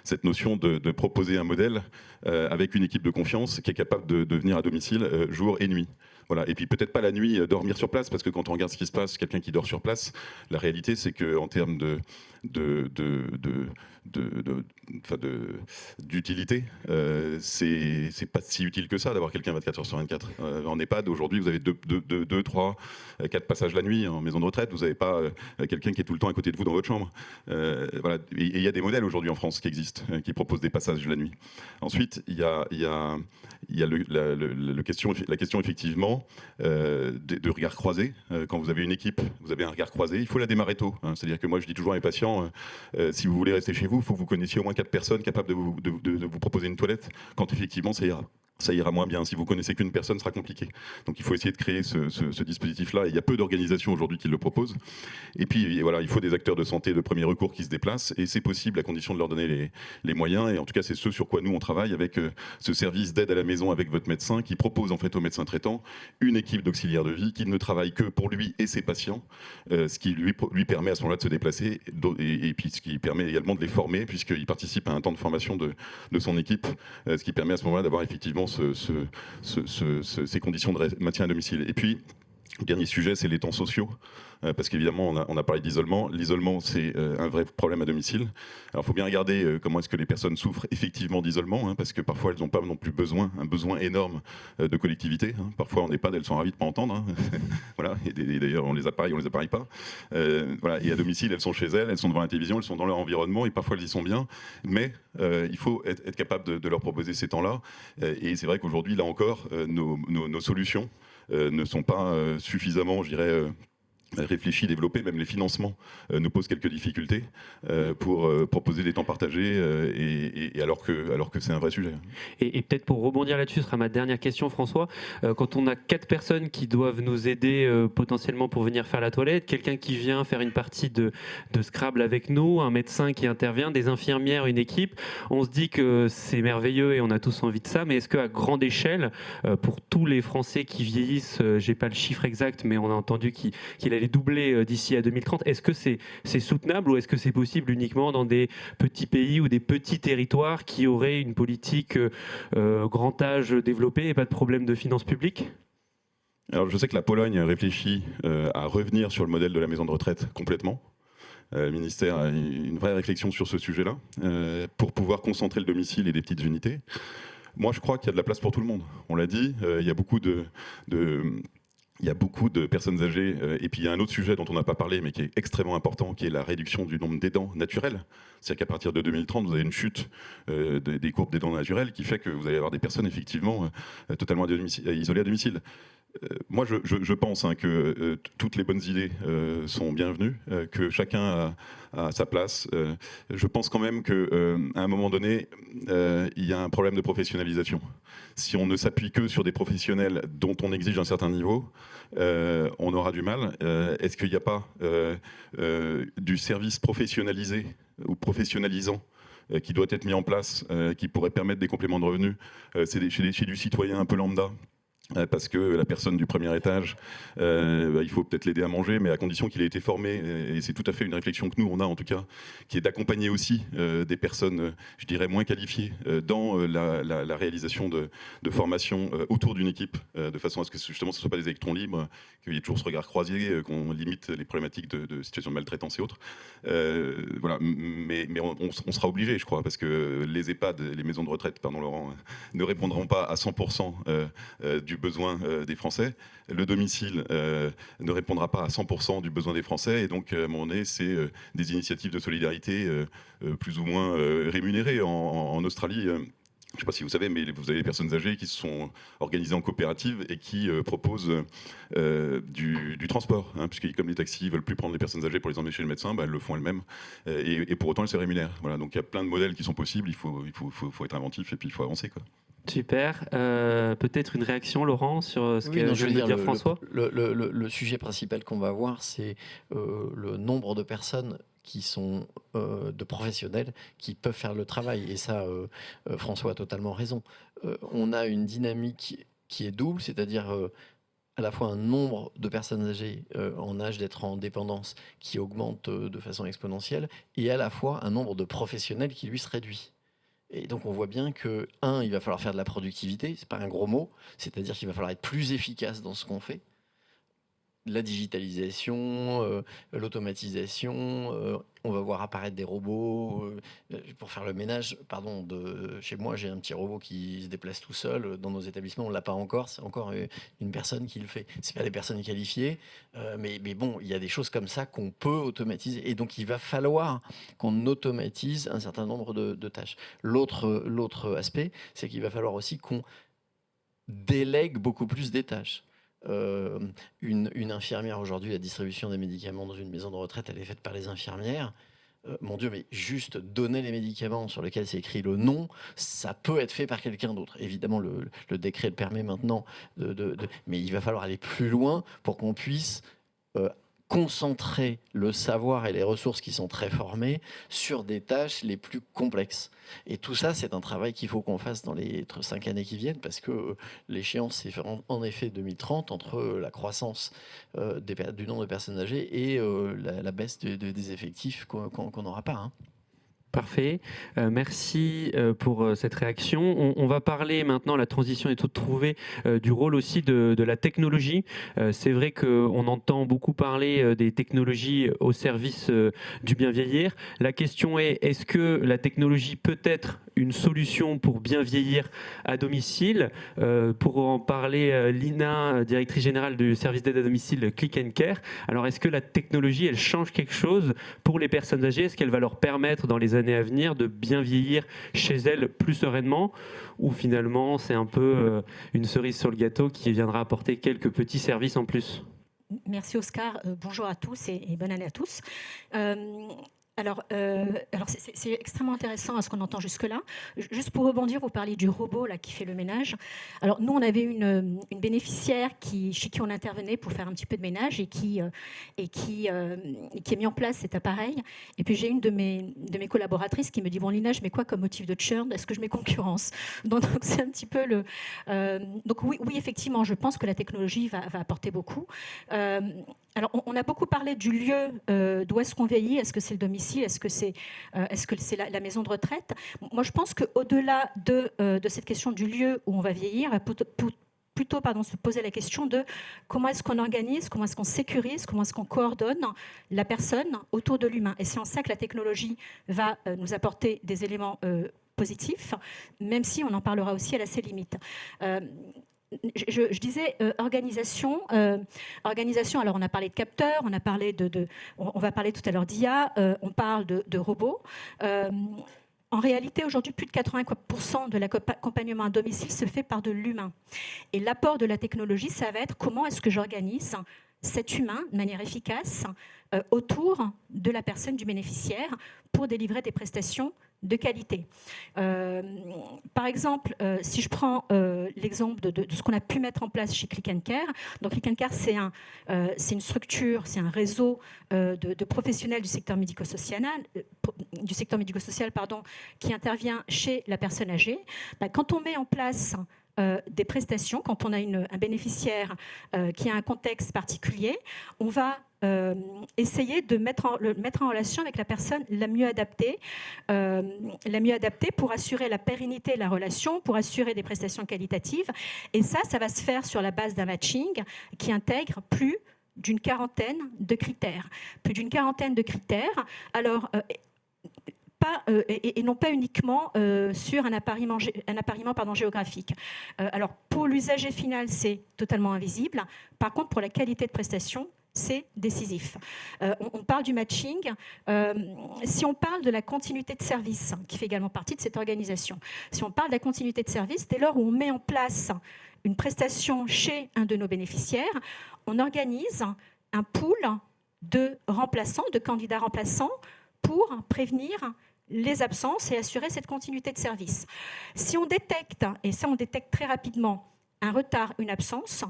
Speaker 5: cette notion de proposer un modèle avec une équipe de confiance qui est capable de venir à domicile jour et nuit. Voilà. Et puis peut-être pas la nuit dormir sur place, parce que quand on regarde ce qui se passe, quelqu'un qui dort sur place, la réalité c'est qu'en termes d'utilité, c'est pas si utile que ça d'avoir quelqu'un 24 heures sur 24. En EHPAD, aujourd'hui, vous avez 2, 3, 4 passages la nuit. En maison de retraite, vous n'avez pas quelqu'un qui est tout le temps à côté de vous dans votre chambre. Voilà. Et il y a des modèles aujourd'hui en France qui existent, qui proposent des passages la nuit. Ensuite, il y a la question effectivement de regard croisé. Quand vous avez une équipe, vous avez un regard croisé, il faut la démarrer tôt. C'est-à-dire que moi je dis toujours à mes patients, si vous voulez rester chez vous, il faut que vous connaissiez au moins 4 personnes capables de vous proposer une toilette, quand effectivement ça ira moins bien. Si vous connaissez qu'une personne, ce sera compliqué. Donc il faut essayer de créer ce dispositif-là. Et il y a peu d'organisations aujourd'hui qui le proposent. Et puis voilà, il faut des acteurs de santé de premier recours qui se déplacent. Et c'est possible à condition de leur donner les moyens. Et en tout cas, c'est ce sur quoi nous on travaille avec ce service d'aide à la maison avec votre médecin, qui propose en fait au médecin traitant une équipe d'auxiliaires de vie qui ne travaille que pour lui et ses patients, ce qui lui permet à ce moment-là de se déplacer et puis ce qui permet également de les former, puisqu'il participe à un temps de formation de son équipe, ce qui permet à ce moment-là d'avoir effectivement ces conditions de maintien à domicile. Et puis, le dernier sujet, c'est les temps sociaux. Parce qu'évidemment, on a parlé d'isolement. L'isolement, c'est un vrai problème à domicile. Alors, il faut bien regarder comment est-ce que les personnes souffrent effectivement d'isolement, parce que parfois, elles n'ont pas non plus un besoin énorme de collectivité. Parfois, en EHPAD, elles sont ravies de ne pas entendre. Voilà. Et d'ailleurs, on les appareille pas. Voilà. Et à domicile, elles sont chez elles, elles sont devant la télévision, elles sont dans leur environnement, et parfois, elles y sont bien. Mais il faut être capable de leur proposer ces temps-là. Et c'est vrai qu'aujourd'hui, là encore, nos solutions ne sont pas suffisamment, je dirais, réfléchis, développés. Même les financements nous posent quelques difficultés pour proposer des temps partagés, et alors que c'est un vrai sujet.
Speaker 3: Et peut-être pour rebondir là-dessus, ce sera ma dernière question, François. Quand on a 4 personnes qui doivent nous aider potentiellement pour venir faire la toilette, quelqu'un qui vient faire une partie de Scrabble avec nous, un médecin qui intervient, des infirmières, une équipe, on se dit que c'est merveilleux et on a tous envie de ça, mais est-ce qu'à grande échelle, pour tous les Français qui vieillissent, j'ai pas le chiffre exact, mais on a entendu qu'il allait doubler d'ici à 2030, est-ce que c'est soutenable, ou est-ce que c'est possible uniquement dans des petits pays ou des petits territoires qui auraient une politique grand âge développée et pas de problème de finances publiques ?
Speaker 5: Alors je sais que la Pologne réfléchit à revenir sur le modèle de la maison de retraite complètement. Le ministère a une vraie réflexion sur ce sujet-là pour pouvoir concentrer le domicile et des petites unités. Moi, je crois qu'il y a de la place pour tout le monde. On l'a dit, il y a beaucoup de personnes âgées, et puis il y a un autre sujet dont on n'a pas parlé, mais qui est extrêmement important, qui est la réduction du nombre d'aidants naturels. C'est-à-dire qu'à partir de 2030, vous avez une chute des courbes d'aidants naturels qui fait que vous allez avoir des personnes effectivement totalement isolées à domicile. Moi, je pense que toutes les bonnes idées sont bienvenues, que chacun a sa place. Je pense quand même qu'à un moment donné, il y a un problème de professionnalisation. Si on ne s'appuie que sur des professionnels dont on exige un certain niveau, on aura du mal. Est-ce qu'il n'y a pas du service professionnalisé ou professionnalisant qui doit être mis en place, qui pourrait permettre des compléments de revenus chez du citoyen un peu lambda? Parce que la personne du premier étage, il faut peut-être l'aider à manger, mais à condition qu'il ait été formé, et c'est tout à fait une réflexion que nous on a en tout cas, qui est d'accompagner aussi des personnes, je dirais, moins qualifiées dans la réalisation de formations autour d'une équipe, de façon à ce que justement ce ne soit pas des électrons libres, qu'il y ait toujours ce regard croisé, qu'on limite les problématiques de situations de maltraitance et autres. Voilà, mais on sera obligé, je crois, parce que les EHPAD, les maisons de retraite, pardon Laurent, ne répondront pas à 100% du besoin des Français. Le domicile ne répondra pas à 100% du besoin des Français, et donc à un moment donné, c'est des initiatives de solidarité plus ou moins rémunérées. En Australie, je ne sais pas si vous savez, mais vous avez des personnes âgées qui se sont organisées en coopérative et qui proposent du transport, puisque comme les taxis ne veulent plus prendre les personnes âgées pour les emmener chez le médecin, elles le font elles-mêmes, et pour autant elles se rémunèrent. Voilà, donc il y a plein de modèles qui sont possibles, il faut être inventif, et puis il faut avancer, quoi.
Speaker 3: Super. Peut-être une réaction, Laurent, sur ce que vient de dire François ?
Speaker 4: Le sujet principal qu'on va voir, c'est le nombre de personnes qui sont de professionnels qui peuvent faire le travail. Et ça, François a totalement raison. On a une dynamique qui est double, c'est-à-dire à la fois un nombre de personnes âgées en âge d'être en dépendance qui augmente de façon exponentielle, et à la fois un nombre de professionnels qui, lui, se réduit. Et donc on voit bien que, il va falloir faire de la productivité, c'est pas un gros mot, c'est-à-dire qu'il va falloir être plus efficace dans ce qu'on fait. La digitalisation, l'automatisation, on va voir apparaître des robots pour faire le ménage. Pardon, chez moi, j'ai un petit robot qui se déplace tout seul. Dans nos établissements, on ne l'a pas encore. C'est encore une personne qui le fait. Ce n'est pas des personnes qualifiées. Mais bon, il y a des choses comme ça qu'on peut automatiser. Et donc, il va falloir qu'on automatise un certain nombre de tâches. L'autre aspect, c'est qu'il va falloir aussi qu'on délègue beaucoup plus des tâches. Une infirmière aujourd'hui, la distribution des médicaments dans une maison de retraite, elle est faite par les infirmières. Mon Dieu, mais juste donner les médicaments sur lesquels c'est écrit le nom, ça peut être fait par quelqu'un d'autre. Évidemment, le décret le permet maintenant, mais il va falloir aller plus loin pour qu'on puisse concentrer le savoir et les ressources qui sont très formées sur des tâches les plus complexes. Et tout ça, c'est un travail qu'il faut qu'on fasse dans les 5 années qui viennent, parce que l'échéance, c'est en effet 2030, entre la croissance du nombre de personnes âgées et la baisse des effectifs qu'on n'aura pas. Hein.
Speaker 3: Parfait. Merci pour cette réaction. On va parler maintenant, la transition est toute trouvée, du rôle aussi de la technologie. C'est vrai qu'on entend beaucoup parler des technologies au service du bien vieillir. La question est, est-ce que la technologie peut être une solution pour bien vieillir à domicile? Pour en parler, Lina, directrice générale du service d'aide à domicile Click & Care. Alors, est-ce que la technologie, elle change quelque chose pour les personnes âgées? Est-ce qu'elle va leur permettre, dans les années à venir, de bien vieillir chez elles plus sereinement, ou finalement c'est un peu une cerise sur le gâteau qui viendra apporter quelques petits services en plus?
Speaker 6: Merci Oscar, bonjour à tous et bonne année à tous. Alors c'est extrêmement intéressant à ce qu'on entend jusque-là. Juste pour rebondir, vous parliez du robot là, qui fait le ménage. Alors nous, on avait une bénéficiaire chez qui on intervenait pour faire un petit peu de ménage et qui a mis en place cet appareil. Et puis j'ai une de mes collaboratrices qui me dit « Bon Lina, je mets quoi comme motif de churn? Est-ce que je mets concurrence ?» Donc c'est un petit peu le... donc oui, effectivement, je pense que la technologie va apporter beaucoup. Alors, on a beaucoup parlé du lieu d'où est-ce qu'on vieillit. Est-ce que c'est le domicile? Est-ce que c'est la maison de retraite? Moi, je pense qu'au-delà de cette question du lieu où on va vieillir, plutôt se poser la question de comment est-ce qu'on organise, comment est-ce qu'on sécurise, comment est-ce qu'on coordonne la personne autour de l'humain. Et c'est en ça que la technologie va nous apporter des éléments positifs, même si on en parlera aussi à ses limites. Je disais organisation. Alors on a parlé de capteurs, on va parler tout à l'heure d'IA, on parle de robots. En réalité, aujourd'hui, plus de 80% de l'accompagnement à domicile se fait par de l'humain. Et l'apport de la technologie, ça va être comment est-ce que j'organise cet humain de manière efficace autour de la personne, du bénéficiaire, pour délivrer des prestations de qualité. Par exemple, si je prends l'exemple de ce qu'on a pu mettre en place chez Click & Care. Donc Click & Care, c'est une structure, c'est un réseau de professionnels du secteur médico-social, qui intervient chez la personne âgée. Quand on met en place des prestations, quand on a un bénéficiaire qui a un contexte particulier, on va essayer de le mettre en relation avec la personne la mieux adaptée pour assurer la pérennité de la relation, pour assurer des prestations qualitatives. Et ça va se faire sur la base d'un matching qui intègre plus d'une quarantaine de critères. Alors, et non pas uniquement sur un appariement géographique. Alors, pour l'usager final, c'est totalement invisible. Par contre, pour la qualité de prestation, c'est décisif. On parle du matching. Si on parle de la continuité de service, qui fait également partie de cette organisation, si on parle de la continuité de service, dès lors où on met en place une prestation chez un de nos bénéficiaires, on organise un pool de candidats remplaçants pour prévenir les absences et assurer cette continuité de service. Si on détecte, et ça on détecte très rapidement, un retard, une absence,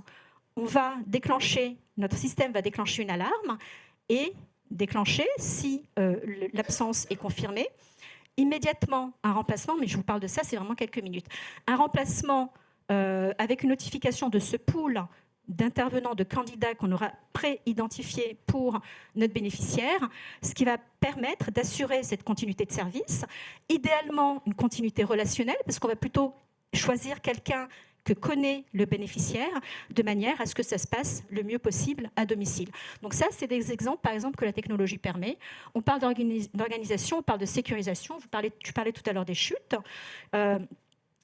Speaker 6: notre système va déclencher une alarme et déclencher, si l'absence est confirmée, immédiatement un remplacement, mais je vous parle de ça, c'est vraiment quelques minutes. Un remplacement avec une notification de ce pool d'intervenants, de candidats qu'on aura pré-identifiés pour notre bénéficiaire, ce qui va permettre d'assurer cette continuité de service, idéalement une continuité relationnelle, parce qu'on va plutôt choisir quelqu'un que connaît le bénéficiaire, de manière à ce que ça se passe le mieux possible à domicile. Donc ça, c'est des exemples, par exemple, que la technologie permet. On parle d'organisation, on parle de sécurisation. Tu parlais tout à l'heure des chutes.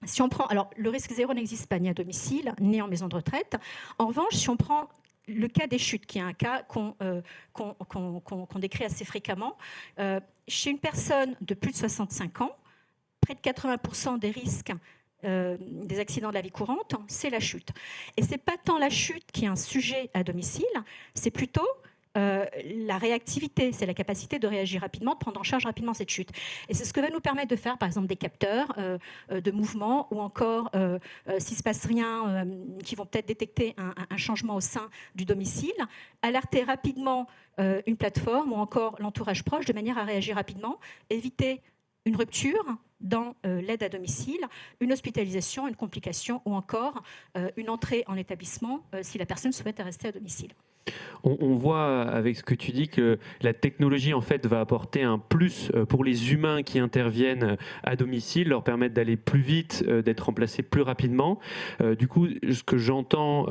Speaker 6: Si on prend, alors, le risque zéro n'existe pas ni à domicile, ni en maison de retraite. En revanche, si on prend le cas des chutes, qui est un cas qu'on décrit assez fréquemment, chez une personne de plus de 65 ans, près de 80% des risques des accidents de la vie courante, c'est la chute. Et ce n'est pas tant la chute qui est un sujet à domicile, c'est plutôt la réactivité, c'est la capacité de réagir rapidement, de prendre en charge rapidement cette chute. Et c'est ce que va nous permettre de faire, par exemple, des capteurs de mouvement, ou encore, s'il ne se passe rien, qui vont peut-être détecter un changement au sein du domicile, alerter rapidement une plateforme ou encore l'entourage proche, de manière à réagir rapidement, éviter une rupture dans l'aide à domicile, une hospitalisation, une complication ou encore une entrée en établissement si la personne souhaite rester à domicile.
Speaker 3: On voit avec ce que tu dis que la technologie en fait va apporter un plus pour les humains qui interviennent à domicile, leur permettre d'aller plus vite, d'être remplacés plus rapidement. Du coup, ce que j'entends,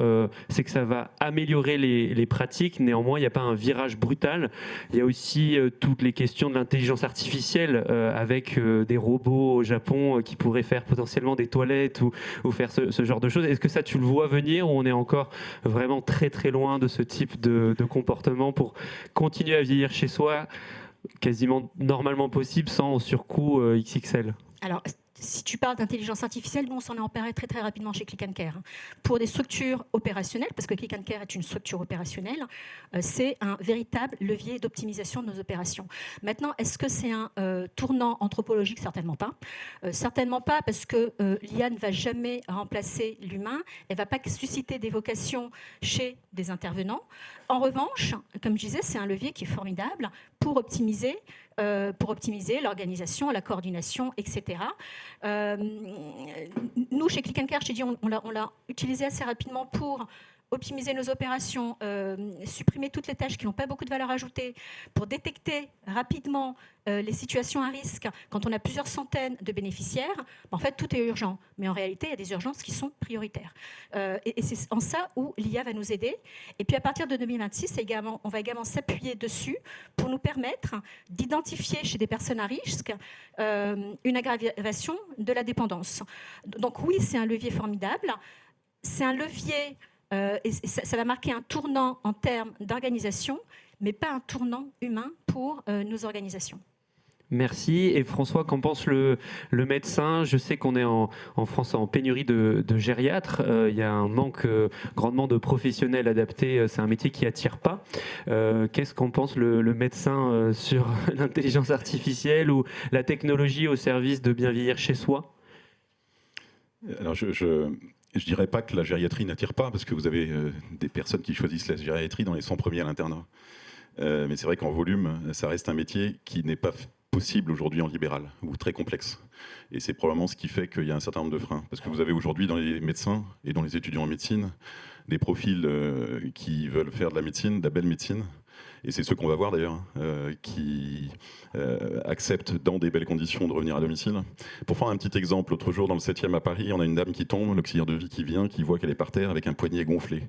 Speaker 3: c'est que ça va améliorer les pratiques. Néanmoins, il n'y a pas un virage brutal. Il y a aussi toutes les questions de l'intelligence artificielle avec des robots au Japon qui pourraient faire potentiellement des toilettes ou faire ce genre de choses. Est-ce que ça, tu le vois venir, ou on est encore vraiment très très loin de ce type de comportement pour continuer à vieillir chez soi quasiment normalement possible sans surcoût XXL?
Speaker 6: Alors, si tu parles d'intelligence artificielle, nous, on s'en est emparé très, très rapidement chez Click & Care. Pour des structures opérationnelles, parce que Click & Care est une structure opérationnelle, c'est un véritable levier d'optimisation de nos opérations. Maintenant, est-ce que c'est un tournant anthropologique? Certainement pas. Certainement pas, parce que l'IA ne va jamais remplacer l'humain. Elle ne va pas susciter des vocations chez des intervenants. En revanche, comme je disais, c'est un levier qui est formidable pour optimiser l'organisation, la coordination, etc. Nous, chez Click & Care, je t'ai dit, on l'a utilisé assez rapidement pour optimiser nos opérations, supprimer toutes les tâches qui n'ont pas beaucoup de valeur ajoutée, pour détecter rapidement les situations à risque. Quand on a plusieurs centaines de bénéficiaires, en fait, tout est urgent. Mais en réalité, il y a des urgences qui sont prioritaires. Et c'est en ça où l'IA va nous aider. Et puis, à partir de 2026, on va également s'appuyer dessus pour nous permettre d'identifier chez des personnes à risque une aggravation de la dépendance. Donc oui, c'est un levier formidable. C'est un levier... et ça va marquer un tournant en termes d'organisation, mais pas un tournant humain pour nos organisations.
Speaker 3: Merci. Et François, qu'en pense le médecin? Je sais qu'on est en France en pénurie de gériatres. Il y a un manque grandement de professionnels adaptés. C'est un métier qui attire pas. Qu'est-ce qu'en pense le médecin sur l'intelligence artificielle ou la technologie au service de bien vieillir chez soi?
Speaker 5: Alors je dirais pas que la gériatrie n'attire pas, parce que vous avez des personnes qui choisissent la gériatrie dans les 100 premiers à l'internat. Mais c'est vrai qu'en volume, ça reste un métier qui n'est pas possible aujourd'hui en libéral, ou très complexe. Et c'est probablement ce qui fait qu'il y a un certain nombre de freins. Parce que vous avez aujourd'hui dans les médecins et dans les étudiants en médecine, des profils qui veulent faire de la médecine, de la belle médecine. Et c'est ceux qu'on va voir d'ailleurs, qui acceptent dans des belles conditions de revenir à domicile. Pour prendre un petit exemple, l'autre jour dans le 7e à Paris, on a une dame qui tombe, l'auxiliaire de vie qui vient, qui voit qu'elle est par terre avec un poignet gonflé.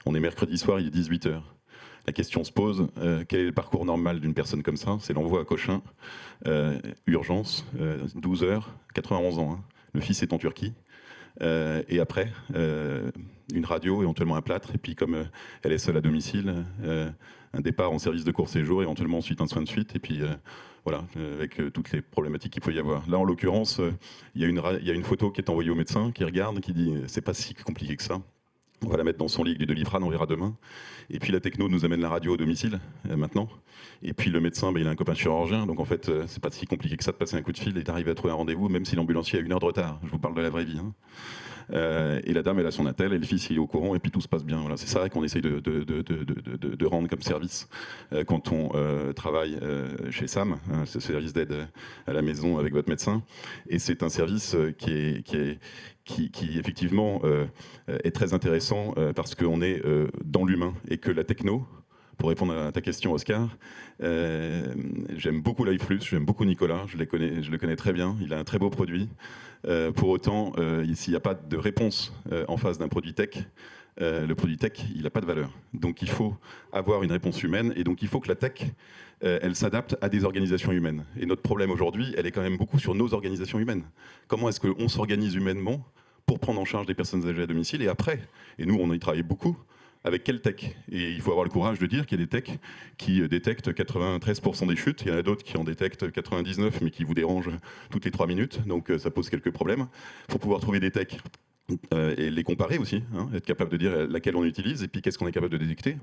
Speaker 5: On est mercredi soir, il est 18h. La question se pose, quel est le parcours normal d'une personne comme ça? C'est l'envoi à Cochin, urgence, 12 heures, 91 ans. Hein. Le fils est en Turquie. Et après, une radio, éventuellement un plâtre, et puis comme elle est seule à domicile, un départ en service de court séjour, éventuellement ensuite un soin de suite, et puis voilà, avec toutes les problématiques qu'il peut y avoir. Là, en l'occurrence, il y a une photo qui est envoyée au médecin, qui regarde, qui dit « c'est pas si compliqué que ça ». On va la mettre dans son lit avec du Doliprane, on verra demain. Et puis la techno nous amène la radio au domicile, maintenant. Et puis le médecin, il a un copain chirurgien, donc en fait, c'est pas si compliqué que ça de passer un coup de fil et d'arriver à trouver un rendez-vous, même si l'ambulancier a 1 heure de retard. Je vous parle de la vraie vie. Hein. et la dame elle a son attel et le fils il est au courant et puis tout se passe bien. Voilà, c'est ça qu'on essaye de rendre comme service quand on travaille chez SAM, ce service d'aide à la maison avec votre médecin, et c'est un service qui effectivement est très intéressant parce qu'on est dans l'humain et que la techno, pour répondre à ta question, Oscar, j'aime beaucoup LivePlus, j'aime beaucoup Nicolas, je le connais très bien, il a un très beau produit. Pour autant, s'il n'y a pas de réponse en face d'un produit tech, le produit tech, il n'a pas de valeur. Donc il faut avoir une réponse humaine, et donc il faut que la tech, elle s'adapte à des organisations humaines. Et notre problème aujourd'hui, elle est quand même beaucoup sur nos organisations humaines. Comment est-ce qu'on s'organise humainement pour prendre en charge des personnes âgées à domicile, et après, et nous on y travaille beaucoup, avec quelle tech? Et il faut avoir le courage de dire qu'il y a des techs qui détectent 93% des chutes, il y en a d'autres qui en détectent 99 mais qui vous dérangent toutes les 3 minutes, donc ça pose quelques problèmes. Il faut pouvoir trouver des techs et les comparer aussi, être capable de dire laquelle on utilise et puis qu'est-ce qu'on est capable de détecter.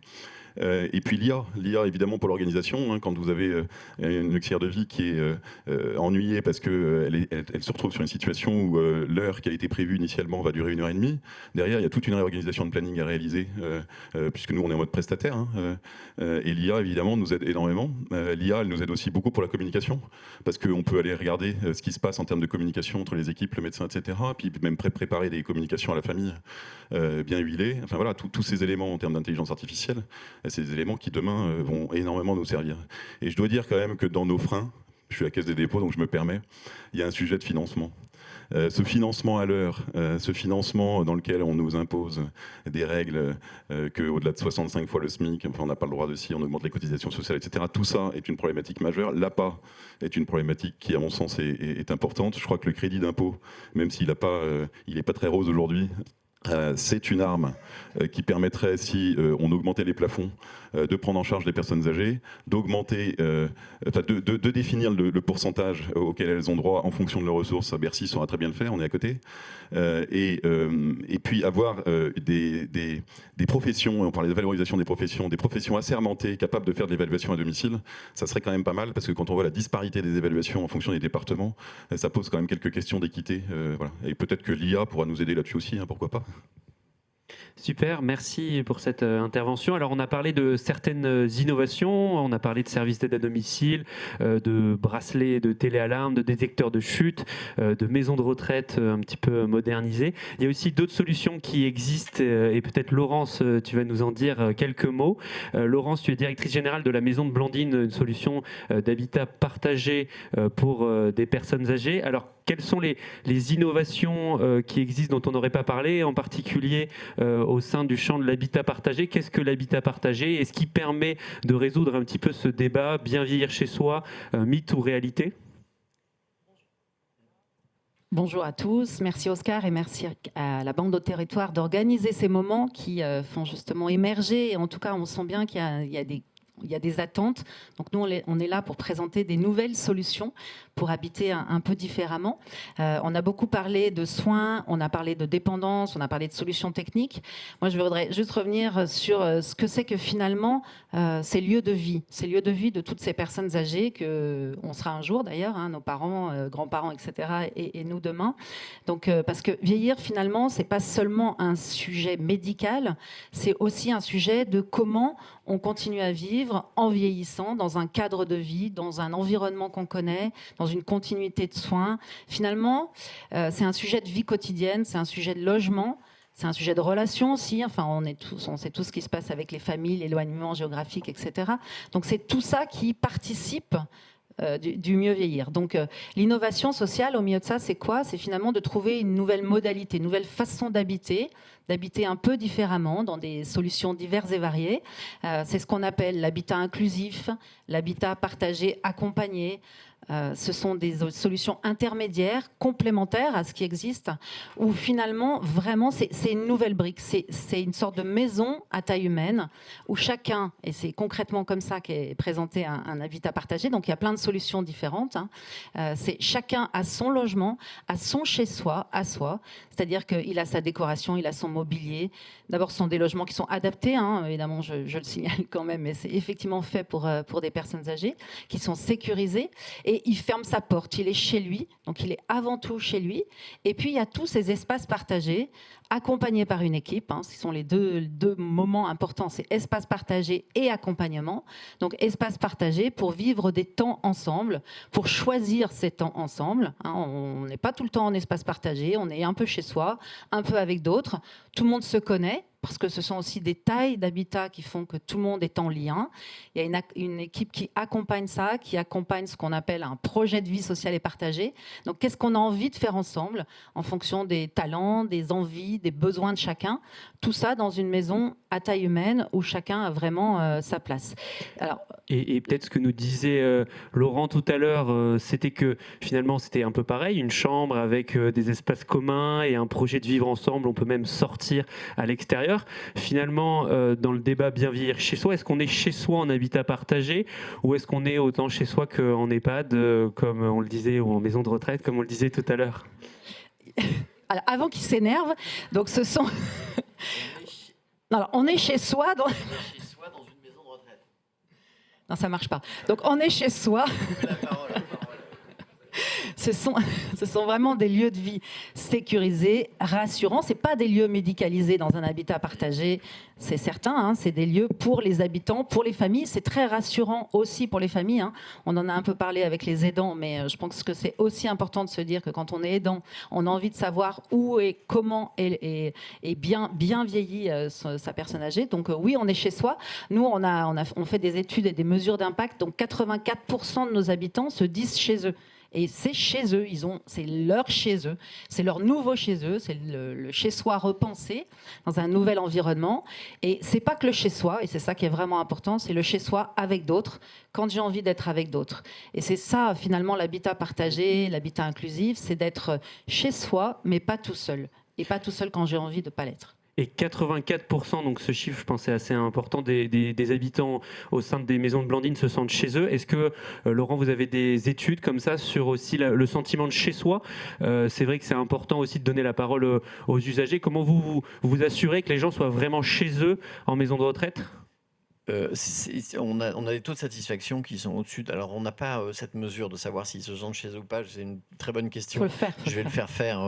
Speaker 5: Et puis l'IA évidemment pour l'organisation, quand vous avez une auxiliaire de vie qui est ennuyée parce qu'elle elle se retrouve sur une situation où l'heure qui a été prévue initialement va durer 1h30, derrière il y a toute une réorganisation de planning à réaliser, puisque nous on est en mode prestataire, et l'IA évidemment nous aide énormément. L'IA elle nous aide aussi beaucoup pour la communication, parce qu'on peut aller regarder ce qui se passe en termes de communication entre les équipes, le médecin, etc., puis même préparer des communications à la famille bien huilées. Enfin voilà, tous ces éléments en termes d'intelligence artificielle, c'est des éléments qui demain vont énormément nous servir. Et je dois dire quand même que dans nos freins, je suis à la Caisse des dépôts donc je me permets, il y a un sujet de financement. Ce financement à l'heure, ce financement dans lequel on nous impose des règles qu'au-delà de 65 fois le SMIC, enfin, on n'a pas le droit de si on augmente les cotisations sociales, etc. Tout ça est une problématique majeure. L'APA est une problématique qui, à mon sens, est importante. Je crois que le crédit d'impôt, même s'il n'est pas très rose aujourd'hui, c'est une arme qui permettrait, si on augmentait les plafonds, de prendre en charge les personnes âgées, d'augmenter, de définir le pourcentage auquel elles ont droit en fonction de leurs ressources. Bercy saura très bien le faire, on est à côté. Et puis avoir des professions, on parlait de valorisation des professions assermentées, capables de faire de l'évaluation à domicile, ça serait quand même pas mal, parce que quand on voit la disparité des évaluations en fonction des départements, ça pose quand même quelques questions d'équité. Voilà. Et peut-être que l'IA pourra nous aider là-dessus aussi, pourquoi pas.
Speaker 3: Super, merci pour cette intervention. Alors on a parlé de certaines innovations, on a parlé de services d'aide à domicile, de bracelets de téléalarme, de détecteurs de chute, de maisons de retraite un petit peu modernisées. Il y a aussi d'autres solutions qui existent et peut-être Laurence, tu vas nous en dire quelques mots. Laurence, tu es directrice générale de la Maison de Blandine, une solution d'habitat partagé pour des personnes âgées. Alors quelles sont les innovations qui existent dont on n'aurait pas parlé, en particulier au sein du champ de l'habitat partagé? Qu'est-ce que l'habitat partagé et ce qui permet de résoudre un petit peu ce débat, bien vieillir chez soi, mythe ou réalité?
Speaker 7: Bonjour à tous, merci Oscar et merci à la Bande au Territoire d'organiser ces moments qui font justement émerger. Et en tout cas, on sent bien qu'il y a des attentes. Donc nous, on est là pour présenter des nouvelles solutions pour habiter un peu différemment. On a beaucoup parlé de soins, on a parlé de dépendance, on a parlé de solutions techniques. Moi, je voudrais juste revenir sur ce que c'est que finalement ces lieux de vie de toutes ces personnes âgées qu'on sera un jour d'ailleurs, nos parents, grands-parents, etc. et nous demain. Donc, parce que vieillir, finalement, c'est pas seulement un sujet médical, c'est aussi un sujet de comment on continue à vivre en vieillissant dans un cadre de vie, dans un environnement qu'on connaît, dans une continuité de soins. Finalement, c'est un sujet de vie quotidienne, c'est un sujet de logement, c'est un sujet de relation aussi. Enfin, on sait tout ce qui se passe avec les familles, l'éloignement géographique, etc. Donc, c'est tout ça qui participe du mieux vieillir. Donc l'innovation sociale au milieu de ça, c'est quoi? C'est finalement de trouver une nouvelle modalité, une nouvelle façon d'habiter un peu différemment dans des solutions diverses et variées. C'est ce qu'on appelle l'habitat inclusif, l'habitat partagé accompagné. Ce sont des solutions intermédiaires, complémentaires à ce qui existe, où finalement, vraiment, c'est une nouvelle brique. C'est une sorte de maison à taille humaine, où chacun, et c'est concrètement comme ça qu'est présenté un habitat partagé, donc il y a plein de solutions différentes, c'est chacun a son logement, a son chez-soi, à soi, c'est-à-dire qu'il a sa décoration, il a son mobilier. D'abord, ce sont des logements qui sont adaptés, évidemment, je le signale quand même, mais c'est effectivement fait pour des personnes âgées, qui sont sécurisées. Et et il ferme sa porte, il est chez lui, donc il est avant tout chez lui. Et puis il y a tous ces espaces partagés, accompagnés par une équipe, ce sont les deux moments importants, c'est espace partagé et accompagnement. Donc espace partagé pour vivre des temps ensemble, pour choisir ces temps ensemble. On n'est pas tout le temps en espace partagé, on est un peu chez soi, un peu avec d'autres. Tout le monde se connaît, parce que ce sont aussi des tailles d'habitat qui font que tout le monde est en lien. Il y a une équipe qui accompagne ça, qui accompagne ce qu'on appelle un projet de vie sociale et partagé. Donc, qu'est-ce qu'on a envie de faire ensemble en fonction des talents, des envies, des besoins de chacun. Tout ça dans une maison à taille humaine où chacun a vraiment sa place. Alors,
Speaker 3: et peut-être ce que nous disait Laurent tout à l'heure, c'était que finalement c'était un peu pareil, une chambre avec des espaces communs et un projet de vivre ensemble, on peut même sortir à l'extérieur. Finalement, dans le débat bien vieillir chez soi, est-ce qu'on est chez soi en habitat partagé ou est-ce qu'on est autant chez soi qu'en EHPAD, comme on le disait, ou en maison de retraite, comme on le disait tout à l'heure?
Speaker 7: Alors, avant qu'il s'énerve, donc ce sont... Alors, on est chez soi dans...
Speaker 4: Chez soi dans une maison de retraite.
Speaker 7: Non, ça marche pas. Donc, on est chez soi...
Speaker 4: La parole.
Speaker 7: Ce sont vraiment des lieux de vie sécurisés, rassurants. Ce n'est pas des lieux médicalisés dans un habitat partagé, c'est certain. C'est des lieux pour les habitants, pour les familles. C'est très rassurant aussi pour les familles. On en a un peu parlé avec les aidants, mais je pense que c'est aussi important de se dire que quand on est aidant, on a envie de savoir où et comment est bien vieilli sa personne âgée. Donc oui, on est chez soi. Nous, on fait des études et des mesures d'impact. Donc 84% de nos habitants se disent chez eux. Et c'est chez eux, c'est leur chez eux, c'est leur nouveau chez eux, c'est le chez-soi repensé dans un nouvel environnement. Et c'est pas que le chez-soi, et c'est ça qui est vraiment important, c'est le chez-soi avec d'autres, quand j'ai envie d'être avec d'autres. Et c'est ça, finalement, l'habitat partagé, l'habitat inclusif, c'est d'être chez soi, mais pas tout seul. Et pas tout seul quand j'ai envie de ne pas l'être.
Speaker 3: Et 84%, donc ce chiffre, je pense, est assez important, des habitants au sein des maisons de Blandine se sentent chez eux. Est-ce que, Laurent, vous avez des études comme ça sur aussi le sentiment de chez soi? C'est vrai que c'est important aussi de donner la parole aux usagers. Comment vous assurez que les gens soient vraiment chez eux en maison de retraite?
Speaker 4: On a des taux de satisfaction qui sont au-dessus. Alors, on n'a pas cette mesure de savoir s'ils se sentent chez eux ou pas. C'est une très bonne question. Je vais le faire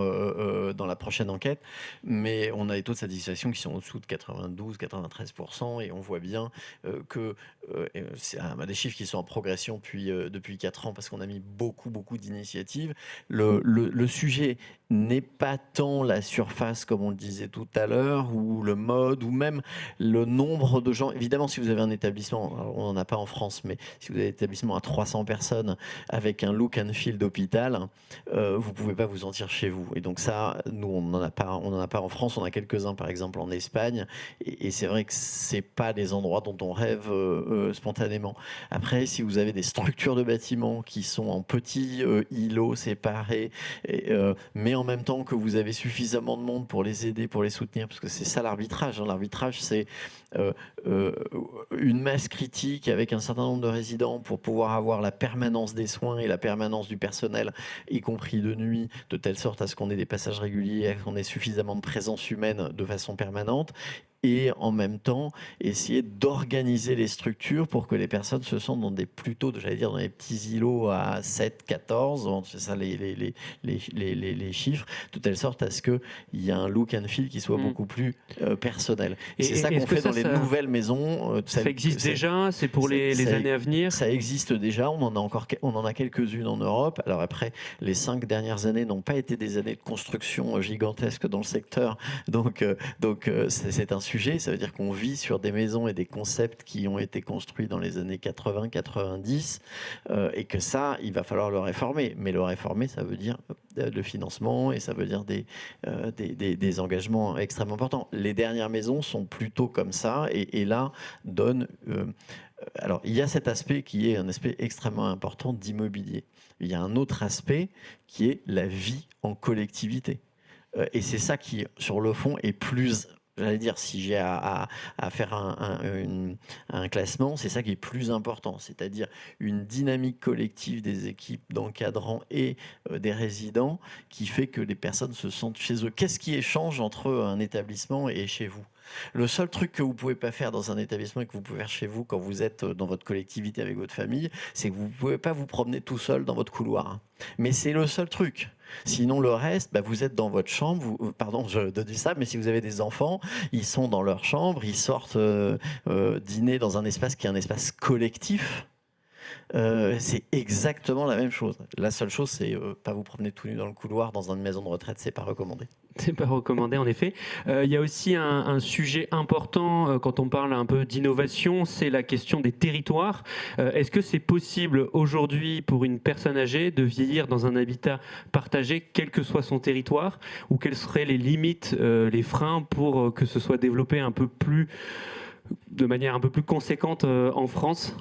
Speaker 4: dans la prochaine enquête. Mais on a des taux de satisfaction qui sont au-dessous de 92-93%. Et on voit bien que c'est des chiffres qui sont en progression depuis 4 ans parce qu'on a mis beaucoup d'initiatives. Le sujet n'est pas tant la surface, comme on le disait tout à l'heure, ou le mode, ou même le nombre de gens. Évidemment, si vous avez un établissement, on n'en a pas en France, mais si vous avez un établissement à 300 personnes avec un look and feel d'hôpital, vous ne pouvez pas vous sentir chez vous. Et donc ça, nous, on n'en a pas en France. On a quelques-uns, par exemple, en Espagne. Et c'est vrai que ce n'est pas des endroits dont on rêve spontanément. Après, si vous avez des structures de bâtiments qui sont en petits îlots séparés, mais en même temps que vous avez suffisamment de monde pour les aider, pour les soutenir, parce que c'est ça l'arbitrage. L'arbitrage, c'est une masse critique avec un certain nombre de résidents pour pouvoir avoir la permanence des soins et la permanence du personnel, y compris de nuit, de telle sorte à ce qu'on ait des passages réguliers, qu'on ait suffisamment de présence humaine de façon permanente. Et en même temps, essayer d'organiser les structures pour que les personnes se sentent dans des dans des petits îlots à 7, 14, c'est ça les chiffres, de telle sorte à ce qu'il y ait un look and feel qui soit beaucoup plus personnel. Et c'est ça qu'on fait dans les nouvelles maisons.
Speaker 3: Ça existe déjà, c'est pour les années à venir?
Speaker 4: Ça existe déjà, on en a quelques-unes en Europe. Alors après, les 5 dernières années n'ont pas été des années de construction gigantesque dans le secteur, donc c'est un sujet. Ça veut dire qu'on vit sur des maisons et des concepts qui ont été construits dans les années 80-90 et que ça, il va falloir le réformer. Mais le réformer, ça veut dire le financement et ça veut dire des engagements extrêmement importants. Les dernières maisons sont plutôt comme ça et là donnent... alors, il y a cet aspect qui est un aspect extrêmement important d'immobilier. Il y a un autre aspect qui est la vie en collectivité. Et c'est ça qui, sur le fond, est plus J'allais dire, si j'ai à faire un classement, c'est ça qui est plus important, c'est-à-dire une dynamique collective des équipes d'encadrants et des résidents qui fait que les personnes se sentent chez eux. Qu'est-ce qui échange entre un établissement et chez vous ? Le seul truc que vous ne pouvez pas faire dans un établissement et que vous pouvez faire chez vous quand vous êtes dans votre collectivité avec votre famille, c'est que vous ne pouvez pas vous promener tout seul dans votre couloir. Mais c'est le seul truc. Sinon, le reste, vous êtes dans votre chambre. Pardon, je dis ça, mais si vous avez des enfants, ils sont dans leur chambre, ils sortent dîner dans un espace qui est un espace collectif. C'est exactement la même chose. La seule chose, c'est pas vous promener tout nu dans le couloir dans une maison de retraite, c'est pas recommandé.
Speaker 3: C'est pas recommandé, en effet. Il y a aussi un sujet important quand on parle un peu d'innovation, c'est la question des territoires. Est-ce que c'est possible aujourd'hui pour une personne âgée de vieillir dans un habitat partagé, quel que soit son territoire, ou quelles seraient les limites, les freins pour que ce soit développé de manière un peu plus conséquente en France ?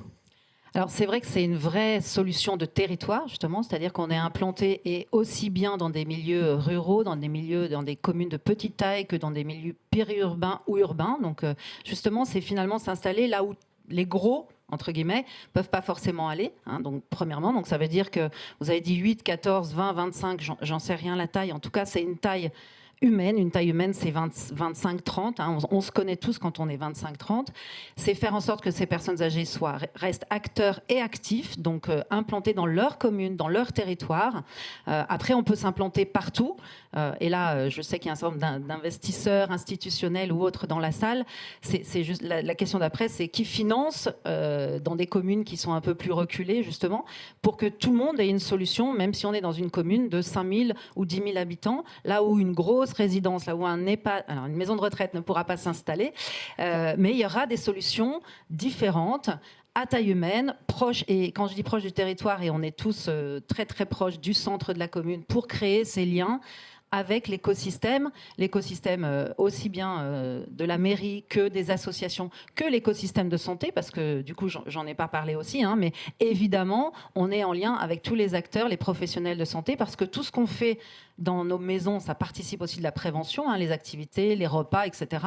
Speaker 7: Alors c'est vrai que c'est une vraie solution de territoire justement, c'est-à-dire qu'on est implanté et aussi bien dans des milieux ruraux, dans des communes de petite taille que dans des milieux périurbains ou urbains. Donc justement, c'est finalement s'installer là où les gros entre guillemets, peuvent pas forcément aller. Donc, premièrement, donc ça veut dire que vous avez dit 8, 14, 20, 25, j'en sais rien la taille. En tout cas, c'est une taille humaine. Une taille humaine, c'est 25-30. On se connaît tous quand on est 25-30. C'est faire en sorte que ces personnes âgées restent acteurs et actifs, donc implantés dans leur commune, dans leur territoire. Après, on peut s'implanter partout. Et là, je sais qu'il y a un certain nombre d'investisseurs institutionnels ou autres dans la salle. C'est juste la question d'après, c'est qui finance dans des communes qui sont un peu plus reculées, justement, pour que tout le monde ait une solution, même si on est dans une commune de 5 000 ou 10 000 habitants, là où une grosse résidence, là où un EHPAD, alors une maison de retraite ne pourra pas s'installer, mais il y aura des solutions différentes, à taille humaine, proche, et quand je dis proche du territoire, et on est tous très très proches du centre de la commune, pour créer ces liens avec l'écosystème aussi bien de la mairie que des associations, que l'écosystème de santé, parce que du coup, j'en ai pas parlé aussi, mais évidemment, on est en lien avec tous les acteurs, les professionnels de santé, parce que tout ce qu'on fait dans nos maisons, ça participe aussi de la prévention, les activités, les repas, etc.,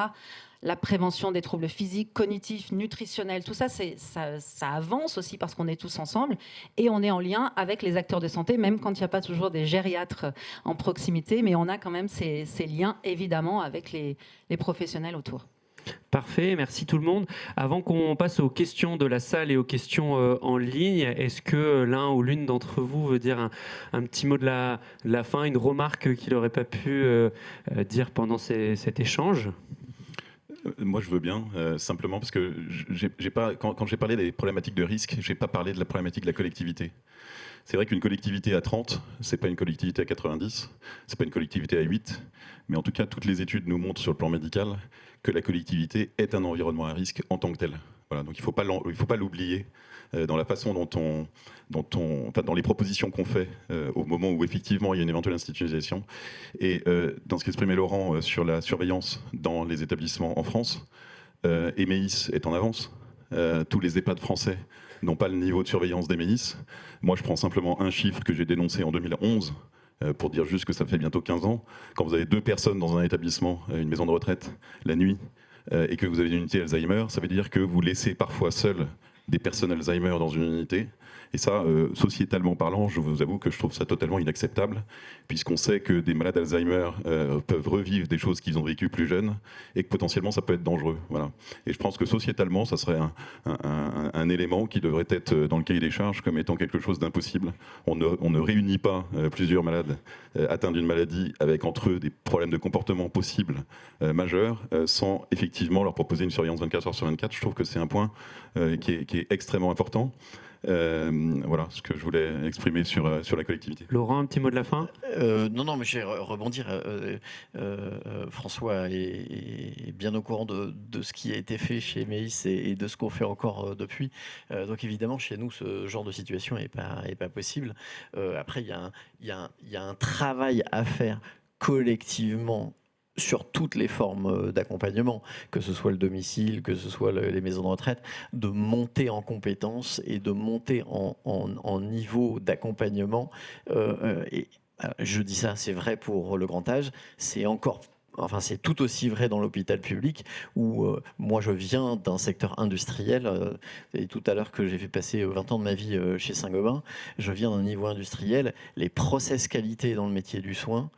Speaker 7: la prévention des troubles physiques, cognitifs, nutritionnels, tout ça, ça avance aussi parce qu'on est tous ensemble et on est en lien avec les acteurs de santé, même quand il n'y a pas toujours des gériatres en proximité, mais on a quand même ces liens, évidemment, avec les professionnels autour.
Speaker 3: Parfait, merci tout le monde. Avant qu'on passe aux questions de la salle et aux questions en ligne, est-ce que l'un ou l'une d'entre vous veut dire un petit mot de la fin, une remarque qu'il n'aurait pas pu dire pendant cet échange ?
Speaker 5: Moi, je veux bien, simplement parce que quand j'ai parlé des problématiques de risque, je n'ai pas parlé de la problématique de la collectivité. C'est vrai qu'une collectivité à 30, ce n'est pas une collectivité à 90, ce n'est pas une collectivité à 8, mais en tout cas, toutes les études nous montrent sur le plan médical que la collectivité est un environnement à risque en tant que tel. Voilà, donc il ne faut pas l'oublier dans la façon dans les propositions qu'on fait au moment où effectivement il y a une éventuelle institutionnalisation. Et dans ce qu'exprimait Laurent sur la surveillance dans les établissements en France, Emeis est en avance. Tous les EHPAD français n'ont pas le niveau de surveillance d'Emeis. Moi, je prends simplement un chiffre que j'ai dénoncé en 2011 pour dire juste que ça fait bientôt 15 ans. Quand vous avez 2 personnes dans un établissement, une maison de retraite, la nuit, et que vous avez une unité Alzheimer, ça veut dire que vous laissez parfois seuls des personnes Alzheimer dans une unité. Et ça, sociétalement parlant, je vous avoue que je trouve ça totalement inacceptable, puisqu'on sait que des malades Alzheimer peuvent revivre des choses qu'ils ont vécues plus jeunes, et que potentiellement ça peut être dangereux. Voilà. Et je pense que sociétalement, ça serait un élément qui devrait être dans le cahier des charges comme étant quelque chose d'impossible. On ne réunit pas plusieurs malades atteints d'une maladie avec entre eux des problèmes de comportement possibles majeurs, sans effectivement leur proposer une surveillance 24 heures sur 24. Je trouve que c'est un point qui est extrêmement important. Voilà ce que je voulais exprimer sur la collectivité.
Speaker 3: Laurent, un petit mot de la fin ?
Speaker 4: Non, mais je vais rebondir. François est bien au courant de ce qui a été fait chez Emeis et de ce qu'on fait encore depuis. Donc évidemment, chez nous, ce genre de situation n'est pas possible. Après, il y a un travail à faire collectivement sur toutes les formes d'accompagnement, que ce soit le domicile, que ce soit les maisons de retraite, de monter en compétences et de monter en niveau d'accompagnement. Et je dis ça, c'est vrai pour le grand âge, c'est encore Enfin, c'est tout aussi vrai dans l'hôpital public où moi je viens d'un secteur industriel. Et tout à l'heure que j'ai fait passer 20 ans de ma vie chez Saint-Gobain, je viens d'un niveau industriel. Les process qualité dans le métier du soin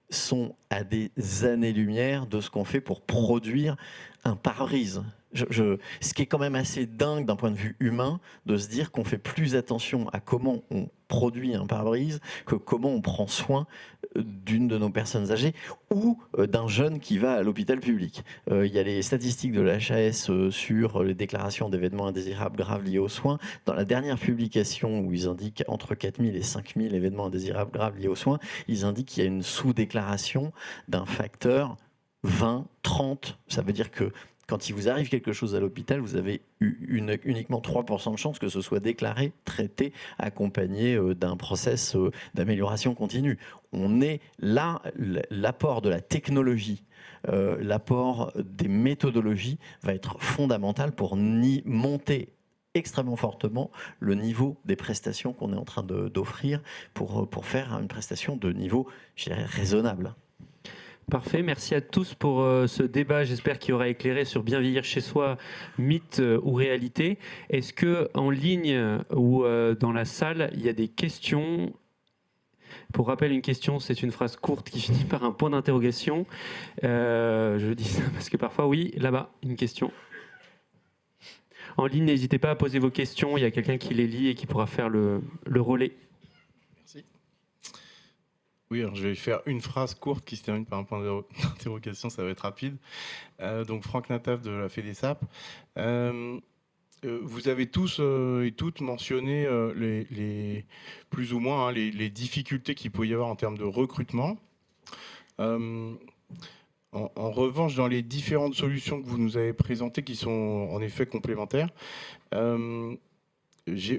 Speaker 4: sont à des années-lumière de ce qu'on fait pour produire un pare-brise. Ce qui est quand même assez dingue d'un point de vue humain, de se dire qu'on fait plus attention à comment on produit un pare-brise que comment on prend soin d'une de nos personnes âgées ou d'un jeune qui va à l'hôpital public. Il y a les statistiques de la HAS sur les déclarations d'événements indésirables graves liés aux soins. Dans la dernière publication où ils indiquent entre 4000 et 5000 événements indésirables graves liés aux soins, ils indiquent qu'il y a une sous-déclaration d'un facteur 20, 30. Ça veut dire que quand il vous arrive quelque chose à l'hôpital, vous avez uniquement 3% de chance que ce soit déclaré, traité, accompagné d'un process d'amélioration continue. On est là, l'apport de la technologie, l'apport des méthodologies va être fondamental pour monter extrêmement fortement le niveau des prestations qu'on est en train d'offrir pour faire une prestation de niveau, je dirais, raisonnable.
Speaker 3: Parfait, merci à tous pour ce débat. J'espère qu'il aura éclairé sur bien vieillir chez soi, mythe ou réalité. Est-ce que en ligne ou dans la salle, il y a des questions? Pour rappel, une question, c'est une phrase courte qui finit par un point d'interrogation. Je dis ça parce que parfois, oui, là-bas, une question. En ligne, n'hésitez pas à poser vos questions. Il y a quelqu'un qui les lit et qui pourra faire le relais.
Speaker 8: Oui, alors je vais faire une phrase courte qui se termine par un point d'interrogation, ça va être rapide. Donc Franck Nataf de la FEDESAP. Vous avez tous et toutes mentionné les plus ou moins les difficultés qu'il peut y avoir en termes de recrutement. En revanche, dans les différentes solutions que vous nous avez présentées, qui sont en effet complémentaires,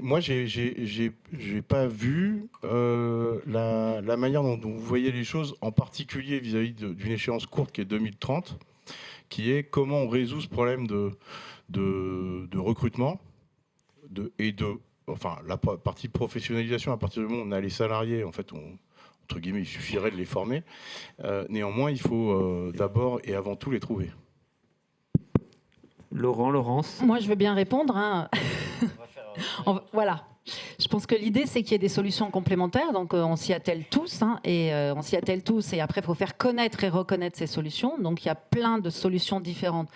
Speaker 8: moi, j'ai pas vu la manière dont vous voyez les choses, en particulier vis-à-vis d'une échéance courte qui est 2030, qui est comment on résout ce problème de recrutement enfin, la partie professionnalisation. À partir du moment où on a les salariés, en fait, entre guillemets, il suffirait de les former. Néanmoins, il faut d'abord et avant tout les trouver.
Speaker 3: Laurence.
Speaker 7: Moi, je veux bien répondre. Voilà. Je pense que l'idée, c'est qu'il y ait des solutions complémentaires. Donc, on s'y attelle tous. Et on s'y attelle tous. Et après, il faut faire connaître et reconnaître ces solutions. Donc, il y a plein de solutions différentes.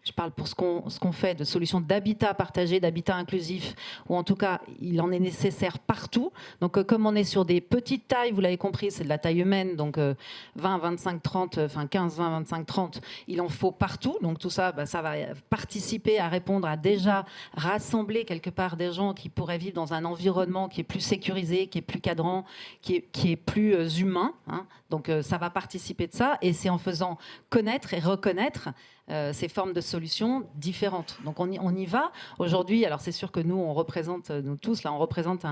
Speaker 7: Je parle pour ce qu'on fait de solutions d'habitat partagé, d'habitat inclusif, ou en tout cas, il en est nécessaire partout. Donc, comme on est sur des petites tailles, vous l'avez compris, c'est de la taille humaine, donc 20, 25, 30, enfin 15, 20, 25, 30, il en faut partout. Donc, tout ça, ça va participer à répondre à déjà rassembler quelque part des gens qui pourraient vivre dans un environnement qui est plus sécurisé, qui est plus cadrant, qui est plus humain. Donc, ça va participer de ça, et c'est en faisant connaître et reconnaître ces formes de solutions différentes. Donc on y va. Aujourd'hui, alors c'est sûr que nous, on représente, nous tous, là, on représente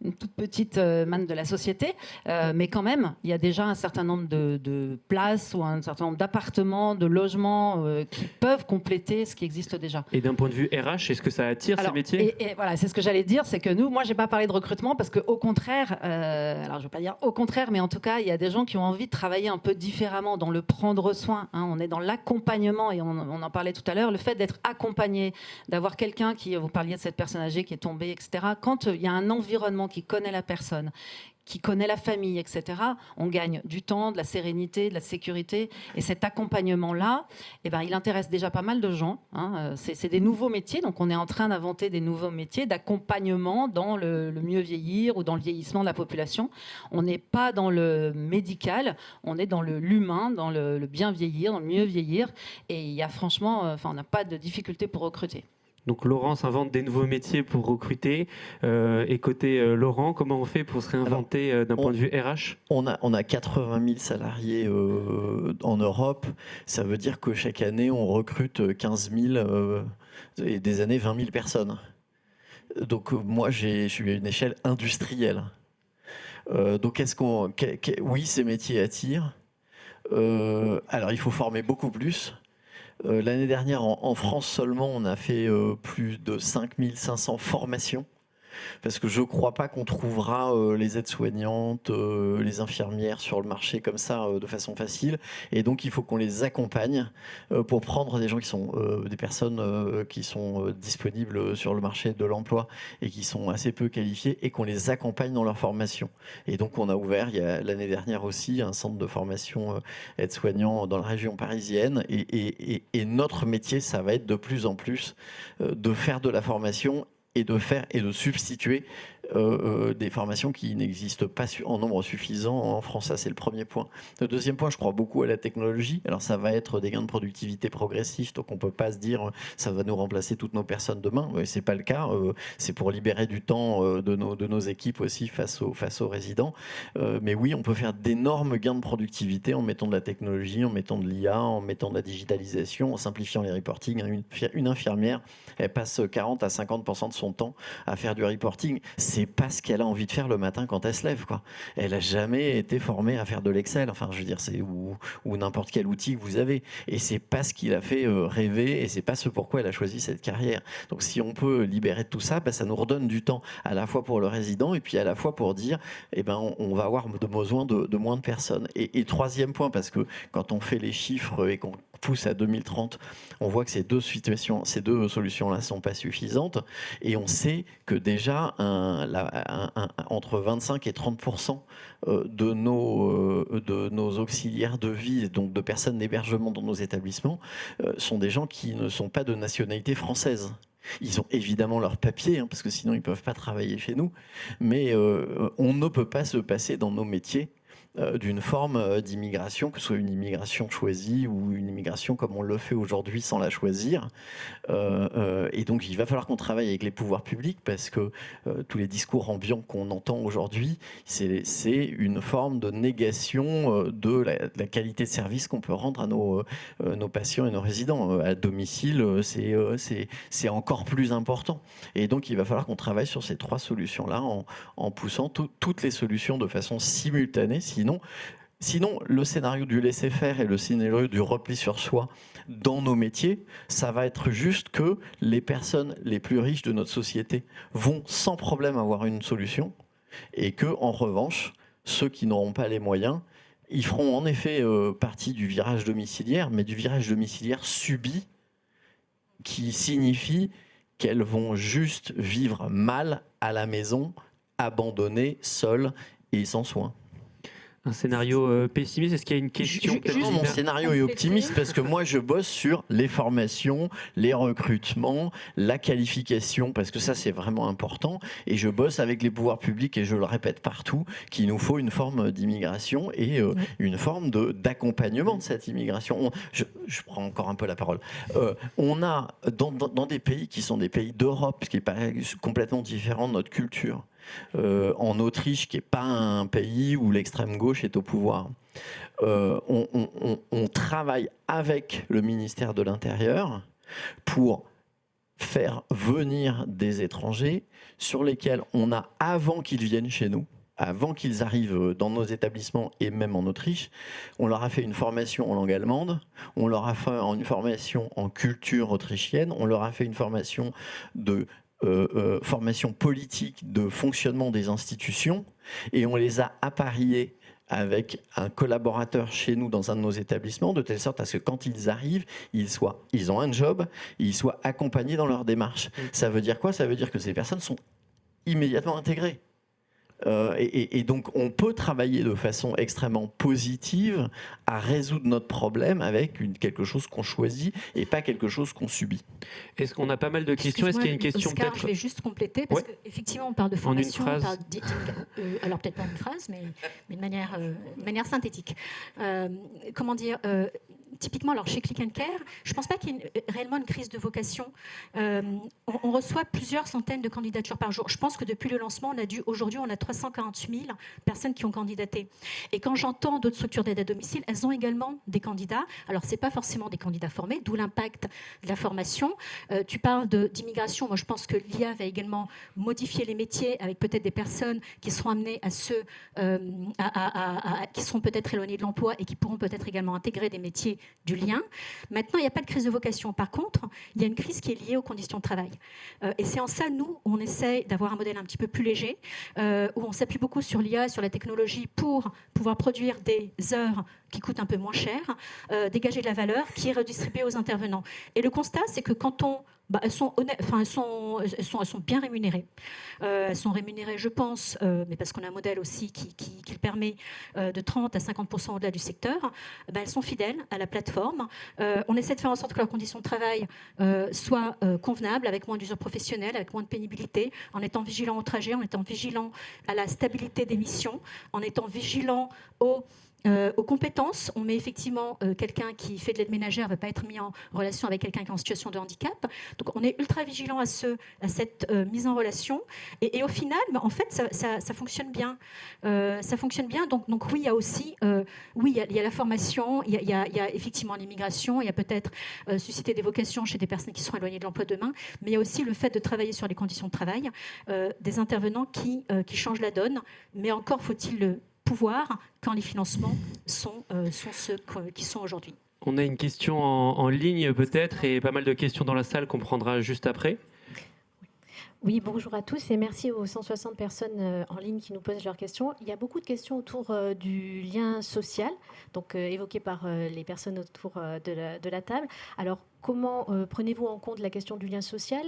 Speaker 7: une toute petite manne de la société, mais quand même, il y a déjà un certain nombre de places ou un certain nombre d'appartements, de logements qui peuvent compléter ce qui existe déjà.
Speaker 3: Et d'un point de vue RH, est-ce que ça attire ces métiers ?
Speaker 7: Et voilà, c'est ce que j'allais dire, c'est que nous, moi, j'ai pas parlé de recrutement parce qu'au contraire, alors je vais pas dire au contraire, mais en tout cas, il y a des gens qui ont envie de travailler un peu différemment dans le prendre soin. On est dans l'accompagnement et on en parlait tout à l'heure, le fait d'être accompagné, d'avoir quelqu'un qui, vous parliez de cette personne âgée qui est tombée, etc. Quand il y a un environnement qui connaît la personne, qui connaît la famille, etc., on gagne du temps, de la sérénité, de la sécurité. Et cet accompagnement-là, il intéresse déjà pas mal de gens. C'est des nouveaux métiers, donc on est en train d'inventer des nouveaux métiers d'accompagnement dans le mieux vieillir ou dans le vieillissement de la population. On n'est pas dans le médical, on est dans l'humain, dans le bien vieillir, dans le mieux vieillir. Et il y a franchement, on n'a pas de difficulté pour recruter.
Speaker 3: Donc Laurence invente des nouveaux métiers pour recruter. Et côté Laurent, comment on fait pour se réinventer d'un point de vue RH ?
Speaker 4: On a 80 000 salariés en Europe. Ça veut dire que chaque année, on recrute 15 000 et des années 20 000 personnes. Donc moi, je suis à une échelle industrielle. Donc oui, ces métiers attirent. Alors il faut former beaucoup plus. L'année dernière, en France seulement, on a fait plus de 5500 formations parce que je ne crois pas qu'on trouvera les aides-soignantes, les infirmières sur le marché comme ça de façon facile. Et donc, il faut qu'on les accompagne pour prendre des gens qui sont des personnes qui sont disponibles sur le marché de l'emploi et qui sont assez peu qualifiées et qu'on les accompagne dans leur formation. Et donc, on a ouvert l'année dernière aussi un centre de formation aide-soignant dans la région parisienne. Et notre métier, ça va être de plus en plus de faire de la formation et de substituer des formations qui n'existent pas en nombre suffisant en France. Ça, c'est le premier point. Le deuxième point, je crois beaucoup à la technologie. Alors, ça va être des gains de productivité progressifs, donc on ne peut pas se dire ça va nous remplacer toutes nos personnes demain. Ce n'est pas le cas. C'est pour libérer du temps de nos équipes aussi face aux résidents. Mais oui, on peut faire d'énormes gains de productivité en mettant de la technologie, en mettant de l'IA, en mettant de la digitalisation, en simplifiant les reportings. Une infirmière, elle passe 40 à 50% de son temps à faire du reporting. C'est pas ce qu'elle a envie de faire le matin quand elle se lève, quoi. Elle a jamais été formée à faire de l'Excel, enfin je veux dire, ou n'importe quel outil que vous avez, et c'est pas ce qui l'a fait rêver, et c'est pas ce pourquoi elle a choisi cette carrière. Donc si on peut libérer de tout ça, ça nous redonne du temps à la fois pour le résident et puis à la fois pour dire on va avoir besoin de moins de personnes. Et troisième point, parce que quand on fait les chiffres et qu'on pousse à 2030, on voit que ces deux solutions-là ne sont pas suffisantes, et on sait que déjà entre 25 et 30% de nos auxiliaires de vie, donc de personnes d'hébergement dans nos établissements, sont des gens qui ne sont pas de nationalité française. Ils ont évidemment leur papier, parce que sinon ils ne peuvent pas travailler chez nous, mais on ne peut pas se passer dans nos métiers d'une forme d'immigration, que ce soit une immigration choisie ou une immigration comme on le fait aujourd'hui sans la choisir. Et donc il va falloir qu'on travaille avec les pouvoirs publics, parce que tous les discours ambiants qu'on entend aujourd'hui, c'est une forme de négation de la qualité de service qu'on peut rendre à nos patients et nos résidents. À domicile, c'est encore plus important. Et donc il va falloir qu'on travaille sur ces trois solutions-là en poussant toutes les solutions de façon simultanée. Sinon, le scénario du laisser-faire et le scénario du repli sur soi dans nos métiers, ça va être juste que les personnes les plus riches de notre société vont sans problème avoir une solution, et que, en revanche, ceux qui n'auront pas les moyens, ils feront en effet partie du virage domiciliaire, mais du virage domiciliaire subi, qui signifie qu'elles vont juste vivre mal à la maison, abandonnées, seules et sans soins.
Speaker 3: Un scénario pessimiste, est-ce qu'il y a une question
Speaker 4: Mon scénario est optimiste, parce que moi je bosse sur les formations, les recrutements, la qualification, parce que ça c'est vraiment important, et je bosse avec les pouvoirs publics, et je le répète partout, qu'il nous faut une forme d'immigration et une forme d'accompagnement de cette immigration. Je prends encore un peu la parole. On a dans des pays qui sont des pays d'Europe, ce qui est complètement différent de notre culture, en Autriche, qui n'est pas un pays où l'extrême gauche est au pouvoir, on travaille avec le ministère de l'Intérieur pour faire venir des étrangers sur lesquels on a, avant qu'ils viennent chez nous, avant qu'ils arrivent dans nos établissements et même en Autriche, on leur a fait une formation en langue allemande, on leur a fait une formation en culture autrichienne, on leur a fait une formation formation politique de fonctionnement des institutions, et on les a appariés avec un collaborateur chez nous dans un de nos établissements, de telle sorte à ce que quand ils arrivent, ils ont un job, ils soient accompagnés dans leur démarche. Ça veut dire quoi ? Ça veut dire que ces personnes sont immédiatement intégrées. Et donc on peut travailler de façon extrêmement positive à résoudre notre problème avec quelque chose qu'on choisit et pas quelque chose qu'on subit.
Speaker 3: Est-ce qu'on a pas mal de questions ? Est-ce qu'il y a une question
Speaker 6: Oscar,
Speaker 3: peut-être ?
Speaker 6: je vais juste compléter, parce qu'effectivement on parle de formation,
Speaker 3: en une phrase.
Speaker 6: Alors peut-être pas en une phrase, mais de manière synthétique. Comment dire typiquement, alors chez Click & Care, je ne pense pas qu'il y ait réellement une crise de vocation. On reçoit plusieurs centaines de candidatures par jour. Je pense que depuis le lancement, aujourd'hui, on a 348 000 personnes qui ont candidaté. Et quand j'entends d'autres structures d'aide à domicile, elles ont également des candidats. Alors, ce n'est pas forcément des candidats formés, d'où l'impact de la formation. Tu parles d'immigration. Moi, je pense que l'IA va également modifier les métiers avec peut-être des personnes qui seront amenées qui seront peut-être éloignées de l'emploi et qui pourront peut-être également intégrer des métiers créer du lien. Maintenant, il n'y a pas de crise de vocation. Par contre, il y a une crise qui est liée aux conditions de travail. Et c'est en ça, nous, on essaie d'avoir un modèle un petit peu plus léger, où on s'appuie beaucoup sur l'IA, sur la technologie, pour pouvoir produire des heures qui coûtent un peu moins cher, dégager de la valeur qui est redistribuée aux intervenants. Et le constat, c'est que quand elles sont bien rémunérées. Elles sont rémunérées, je pense, mais parce qu'on a un modèle aussi qui permet de 30 à 50% au-delà du secteur. Elles sont fidèles à la plateforme. On essaie de faire en sorte que leurs conditions de travail soient convenables, avec moins d'usure professionnelle, avec moins de pénibilité, en étant vigilant au trajet, en étant vigilant à la stabilité des missions, en étant vigilant aux compétences. On met effectivement quelqu'un qui fait de l'aide ménagère ne va pas être mis en relation avec quelqu'un qui est en situation de handicap. Donc on est ultra vigilant à cette mise en relation. Et au final, en fait, ça fonctionne bien. Ça fonctionne bien. Donc oui, il y a aussi il y a la formation, il y a effectivement l'immigration, il y a peut-être susciter des vocations chez des personnes qui seront éloignées de l'emploi demain, mais il y a aussi le fait de travailler sur les conditions de travail, des intervenants qui changent la donne. Mais encore faut-il le pouvoir quand les financements sont ceux qui sont aujourd'hui.
Speaker 3: On a une question en ligne peut-être et pas mal de questions dans la salle qu'on prendra juste après.
Speaker 9: Oui, bonjour à tous et merci aux 160 personnes en ligne qui nous posent leurs questions. Il y a beaucoup de questions autour du lien social, donc évoquées par les personnes autour de la table. Alors, comment prenez-vous en compte la question du lien social ?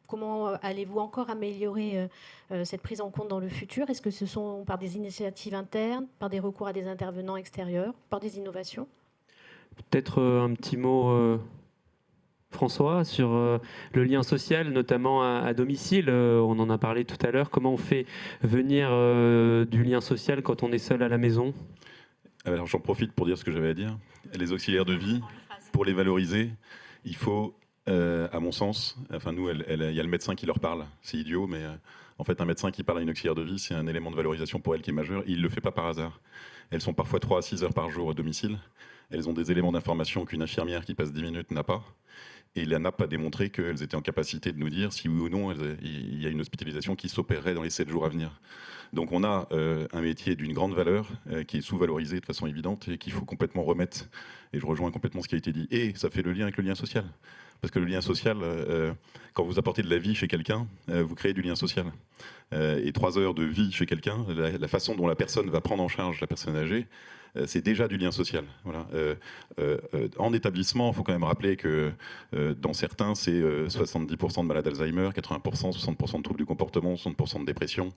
Speaker 9: Comment allez-vous encore améliorer cette prise en compte dans le futur ? Est-ce que ce sont par des initiatives internes, par des recours à des intervenants extérieurs, par des innovations ?
Speaker 3: Peut-être un petit mot, François, sur le lien social, notamment à domicile. On en a parlé tout à l'heure. Comment on fait venir du lien social quand on est seul à la maison ?
Speaker 5: Alors j'en profite pour dire ce que j'avais à dire. Les auxiliaires de vie, pour les valoriser, il faut... à mon sens, enfin nous, il y a le médecin qui leur parle. C'est idiot, mais en fait, un médecin qui parle à une auxiliaire de vie, c'est un élément de valorisation pour elle qui est majeur. Il ne le fait pas par hasard. Elles sont parfois 3 à 6 heures par jour au domicile. Elles ont des éléments d'information qu'une infirmière qui passe 10 minutes n'a pas. Et l'ANAP a démontré qu'elles étaient en capacité de nous dire si oui ou non il y a une hospitalisation qui s'opérerait dans les 7 jours à venir. Donc on a un métier d'une grande valeur qui est sous-valorisé de façon évidente et qu'il faut complètement remettre. Et je rejoins complètement ce qui a été dit. Et ça fait le lien avec le lien social. Parce que le lien social, quand vous apportez de la vie chez quelqu'un, vous créez du lien social. Et 3 heures de vie chez quelqu'un, la façon dont la personne va prendre en charge la personne âgée, c'est déjà du lien social. Voilà. En établissement, il faut quand même rappeler que dans certains, c'est 70% de malades d'Alzheimer, 80%, 60% de troubles du comportement, 60% de dépression.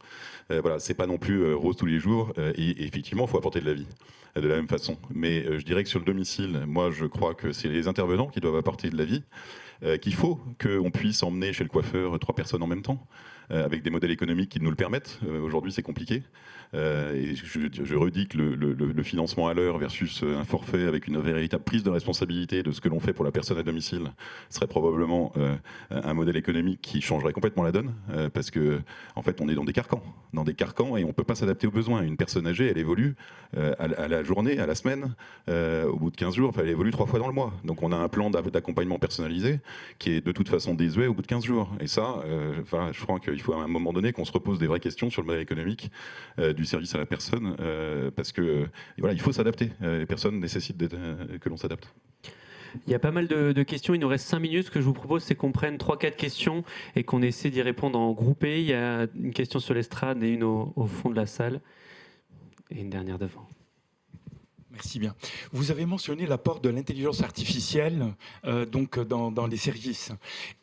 Speaker 5: Voilà, c'est pas non plus rose tous les jours. Et effectivement, il faut apporter de la vie de la même façon. Mais je dirais que sur le domicile, moi, je crois que c'est les intervenants qui doivent apporter de la vie. Qu'il faut qu'on puisse emmener chez le coiffeur 3 personnes en même temps, avec des modèles économiques qui nous le permettent. Aujourd'hui, c'est compliqué. Et je redis que le financement à l'heure versus un forfait avec une véritable prise de responsabilité de ce que l'on fait pour la personne à domicile serait probablement un modèle économique qui changerait complètement la donne, parce que en fait, on est dans des carcans et on ne peut pas s'adapter aux besoins. Une personne âgée, elle évolue à la journée, à la semaine, au bout de 15 jours, enfin, elle évolue 3 fois dans le mois. Donc on a un plan d'accompagnement personnalisé qui est de toute façon désuet au bout de 15 jours. Et ça, voilà, je crois qu'il faut à un moment donné qu'on se repose des vraies questions sur le modèle économique du service à la personne, parce que voilà, il faut s'adapter. Les personnes nécessitent que l'on s'adapte.
Speaker 3: Il y a pas mal de questions, il nous reste 5 minutes. Ce que je vous propose, c'est qu'on prenne 3-4 questions et qu'on essaie d'y répondre en groupé. Il y a une question sur l'estrade et une au fond de la salle. Et une dernière devant.
Speaker 10: Merci bien. Vous avez mentionné l'apport de l'intelligence artificielle donc dans les services.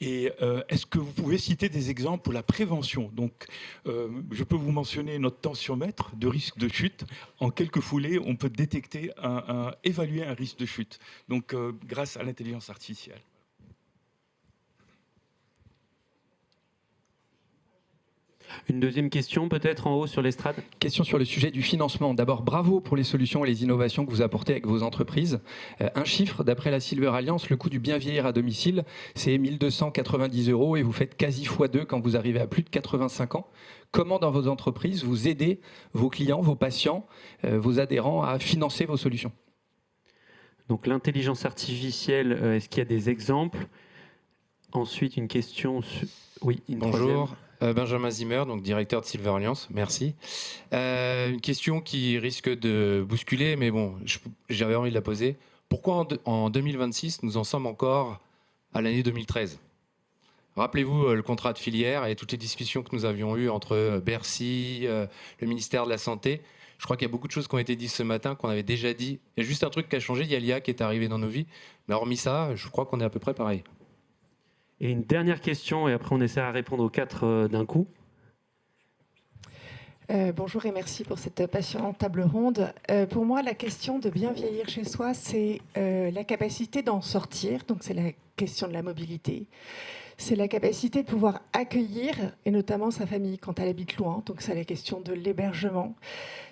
Speaker 10: Et est-ce que vous pouvez citer des exemples pour la prévention ? Donc, je peux vous mentionner notre tensiomètre de risque de chute. En quelques foulées, on peut détecter, évaluer un risque de chute. Donc, grâce à l'intelligence artificielle.
Speaker 3: Une deuxième question peut-être en haut sur l'estrade.
Speaker 11: Question sur le sujet du financement. D'abord, bravo pour les solutions et les innovations que vous apportez avec vos entreprises. Un chiffre, d'après la Silver Alliance, le coût du bien vieillir à domicile, c'est 1 290 € et vous faites quasi x2 quand vous arrivez à plus de 85 ans. Comment dans vos entreprises vous aidez vos clients, vos patients, vos adhérents à financer vos solutions ?
Speaker 3: Donc l'intelligence artificielle, est-ce qu'il y a des exemples ? Ensuite, une question... Oui, une
Speaker 12: Bonjour.
Speaker 3: troisième.
Speaker 12: Benjamin Zimmer, donc directeur de Silver Alliance, merci. Une question qui risque de bousculer, mais bon, j'avais envie de la poser. Pourquoi en 2026, nous en sommes encore à l'année 2013 ? Rappelez-vous le contrat de filière et toutes les discussions que nous avions eues entre Bercy, le ministère de la Santé. Je crois qu'il y a beaucoup de choses qui ont été dites ce matin, qu'on avait déjà dit. Il y a juste un truc qui a changé, il y a l'IA qui est arrivé dans nos vies. Mais hormis ça, je crois qu'on est à peu près pareil.
Speaker 3: Et une dernière question, et après on essaie à répondre aux 4 d'un coup.
Speaker 13: Bonjour et merci pour cette passionnante table ronde. Pour moi, la question de bien vieillir chez soi, c'est la capacité d'en sortir. Donc, c'est la question de la mobilité. C'est la capacité de pouvoir accueillir, et notamment sa famille quand elle habite loin. Donc, c'est la question de l'hébergement.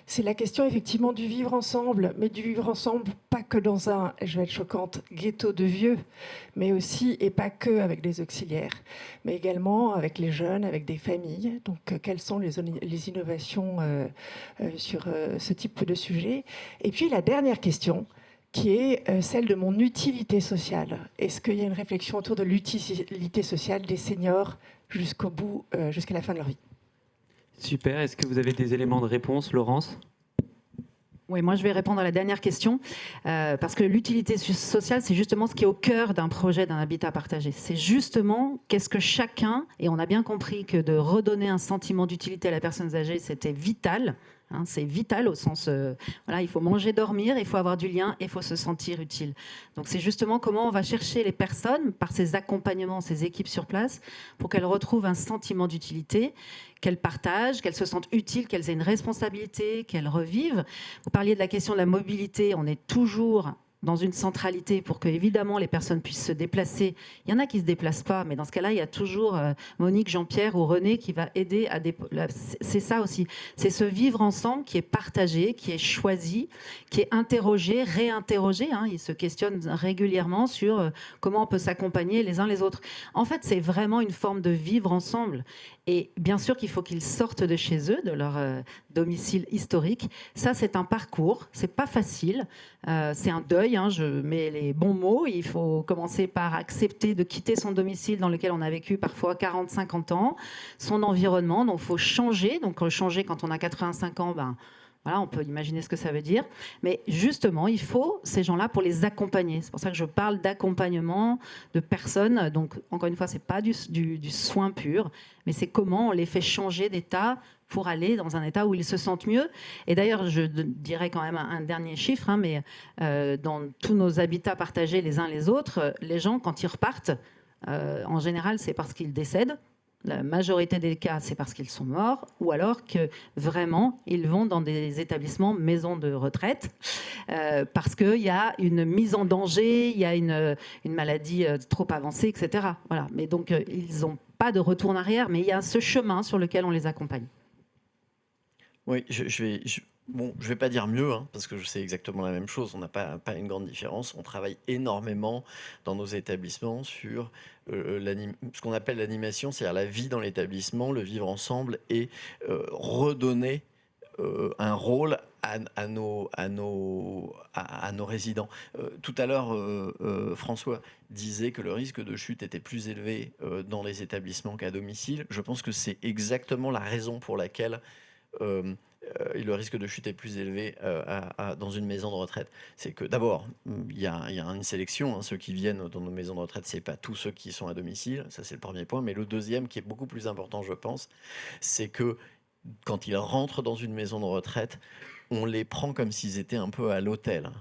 Speaker 13: C'est la question effectivement du vivre ensemble, mais du vivre ensemble pas que dans un, je vais être choquante, ghetto de vieux, mais aussi, et pas que avec les auxiliaires, mais également avec les jeunes, avec des familles. Donc, quelles sont les innovations sur ce type de sujet? Et puis, la dernière question, qui est celle de mon utilité sociale. Est-ce qu'il y a une réflexion autour de l'utilité sociale des seniors jusqu'au bout, jusqu'à la fin de leur vie?
Speaker 3: Super, est-ce que vous avez des éléments de réponse, Laurence ?
Speaker 7: Oui, moi je vais répondre à la dernière question, parce que l'utilité sociale, c'est justement ce qui est au cœur d'un projet d'un habitat partagé. C'est justement qu'est-ce que chacun, et on a bien compris que de redonner un sentiment d'utilité à la personne âgée, c'était vital. C'est vital au sens, voilà, il faut manger, dormir, il faut avoir du lien, il faut se sentir utile. Donc c'est justement comment on va chercher les personnes par ces accompagnements, ces équipes sur place, pour qu'elles retrouvent un sentiment d'utilité, qu'elles partagent, qu'elles se sentent utiles, qu'elles aient une responsabilité, qu'elles revivent. Vous parliez de la question de la mobilité, on est toujours dans une centralité pour que, évidemment, les personnes puissent se déplacer. Il y en a qui ne se déplacent pas, mais dans ce cas-là, il y a toujours Monique, Jean-Pierre ou René qui va aider à... C'est ça aussi. C'est ce vivre ensemble qui est partagé, qui est choisi, qui est interrogé, réinterrogé. Ils se questionnent régulièrement sur comment on peut s'accompagner les uns les autres. En fait, c'est vraiment une forme de vivre ensemble. Et bien sûr qu'il faut qu'ils sortent de chez eux, de leur domicile historique. Ça, c'est un parcours. C'est pas facile. C'est un deuil. Je mets les bons mots. Il faut commencer par accepter de quitter son domicile dans lequel on a vécu parfois 40, 50 ans, son environnement. Donc, il faut changer. Donc, changer quand on a 85 ans, voilà, on peut imaginer ce que ça veut dire. Mais justement, il faut ces gens-là pour les accompagner. C'est pour ça que je parle d'accompagnement de personnes. Donc, encore une fois, ce n'est pas du soin pur, mais c'est comment on les fait changer d'état pour aller dans un état où ils se sentent mieux. Et d'ailleurs, je dirais quand même un dernier chiffre, mais dans tous nos habitats partagés les uns les autres, les gens, quand ils repartent, en général, c'est parce qu'ils décèdent. La majorité des cas, c'est parce qu'ils sont morts, ou alors que vraiment, ils vont dans des établissements, maisons de retraite, parce qu'il y a une mise en danger, il y a une maladie trop avancée, etc. Voilà. Mais donc, ils n'ont pas de retour en arrière, mais il y a ce chemin sur lequel on les accompagne.
Speaker 4: Oui, Bon, je ne vais pas dire mieux, parce que c'est exactement la même chose. On n'a pas une grande différence. On travaille énormément dans nos établissements sur ce qu'on appelle l'animation, c'est-à-dire la vie dans l'établissement, le vivre ensemble et redonner un rôle à nos résidents. Tout à l'heure, François disait que le risque de chute était plus élevé dans les établissements qu'à domicile. Je pense que c'est exactement la raison pour laquelle le risque de chute est plus élevé dans une maison de retraite. C'est que d'abord, il y a une sélection. Ceux qui viennent dans nos maisons de retraite, ce n'est pas tous ceux qui sont à domicile. Ça, c'est le premier point. Mais le deuxième, qui est beaucoup plus important, je pense, c'est que quand ils rentrent dans une maison de retraite, on les prend comme s'ils étaient un peu à l'hôtel.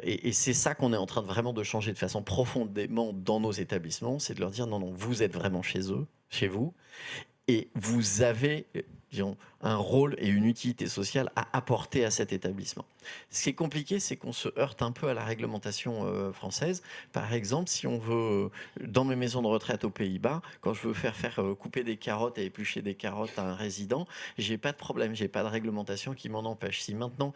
Speaker 4: Et c'est ça qu'on est en train vraiment de changer de façon profondément dans nos établissements. C'est de leur dire, non, vous êtes vraiment chez eux, chez vous. Et vous avez un rôle et une utilité sociale à apporter à cet établissement. Ce qui est compliqué, c'est qu'on se heurte un peu à la réglementation française. Par exemple, si on veut, dans mes maisons de retraite aux Pays-Bas, quand je veux faire couper des carottes et éplucher des carottes à un résident, j'ai pas de problème, j'ai pas de réglementation qui m'en empêche. Si maintenant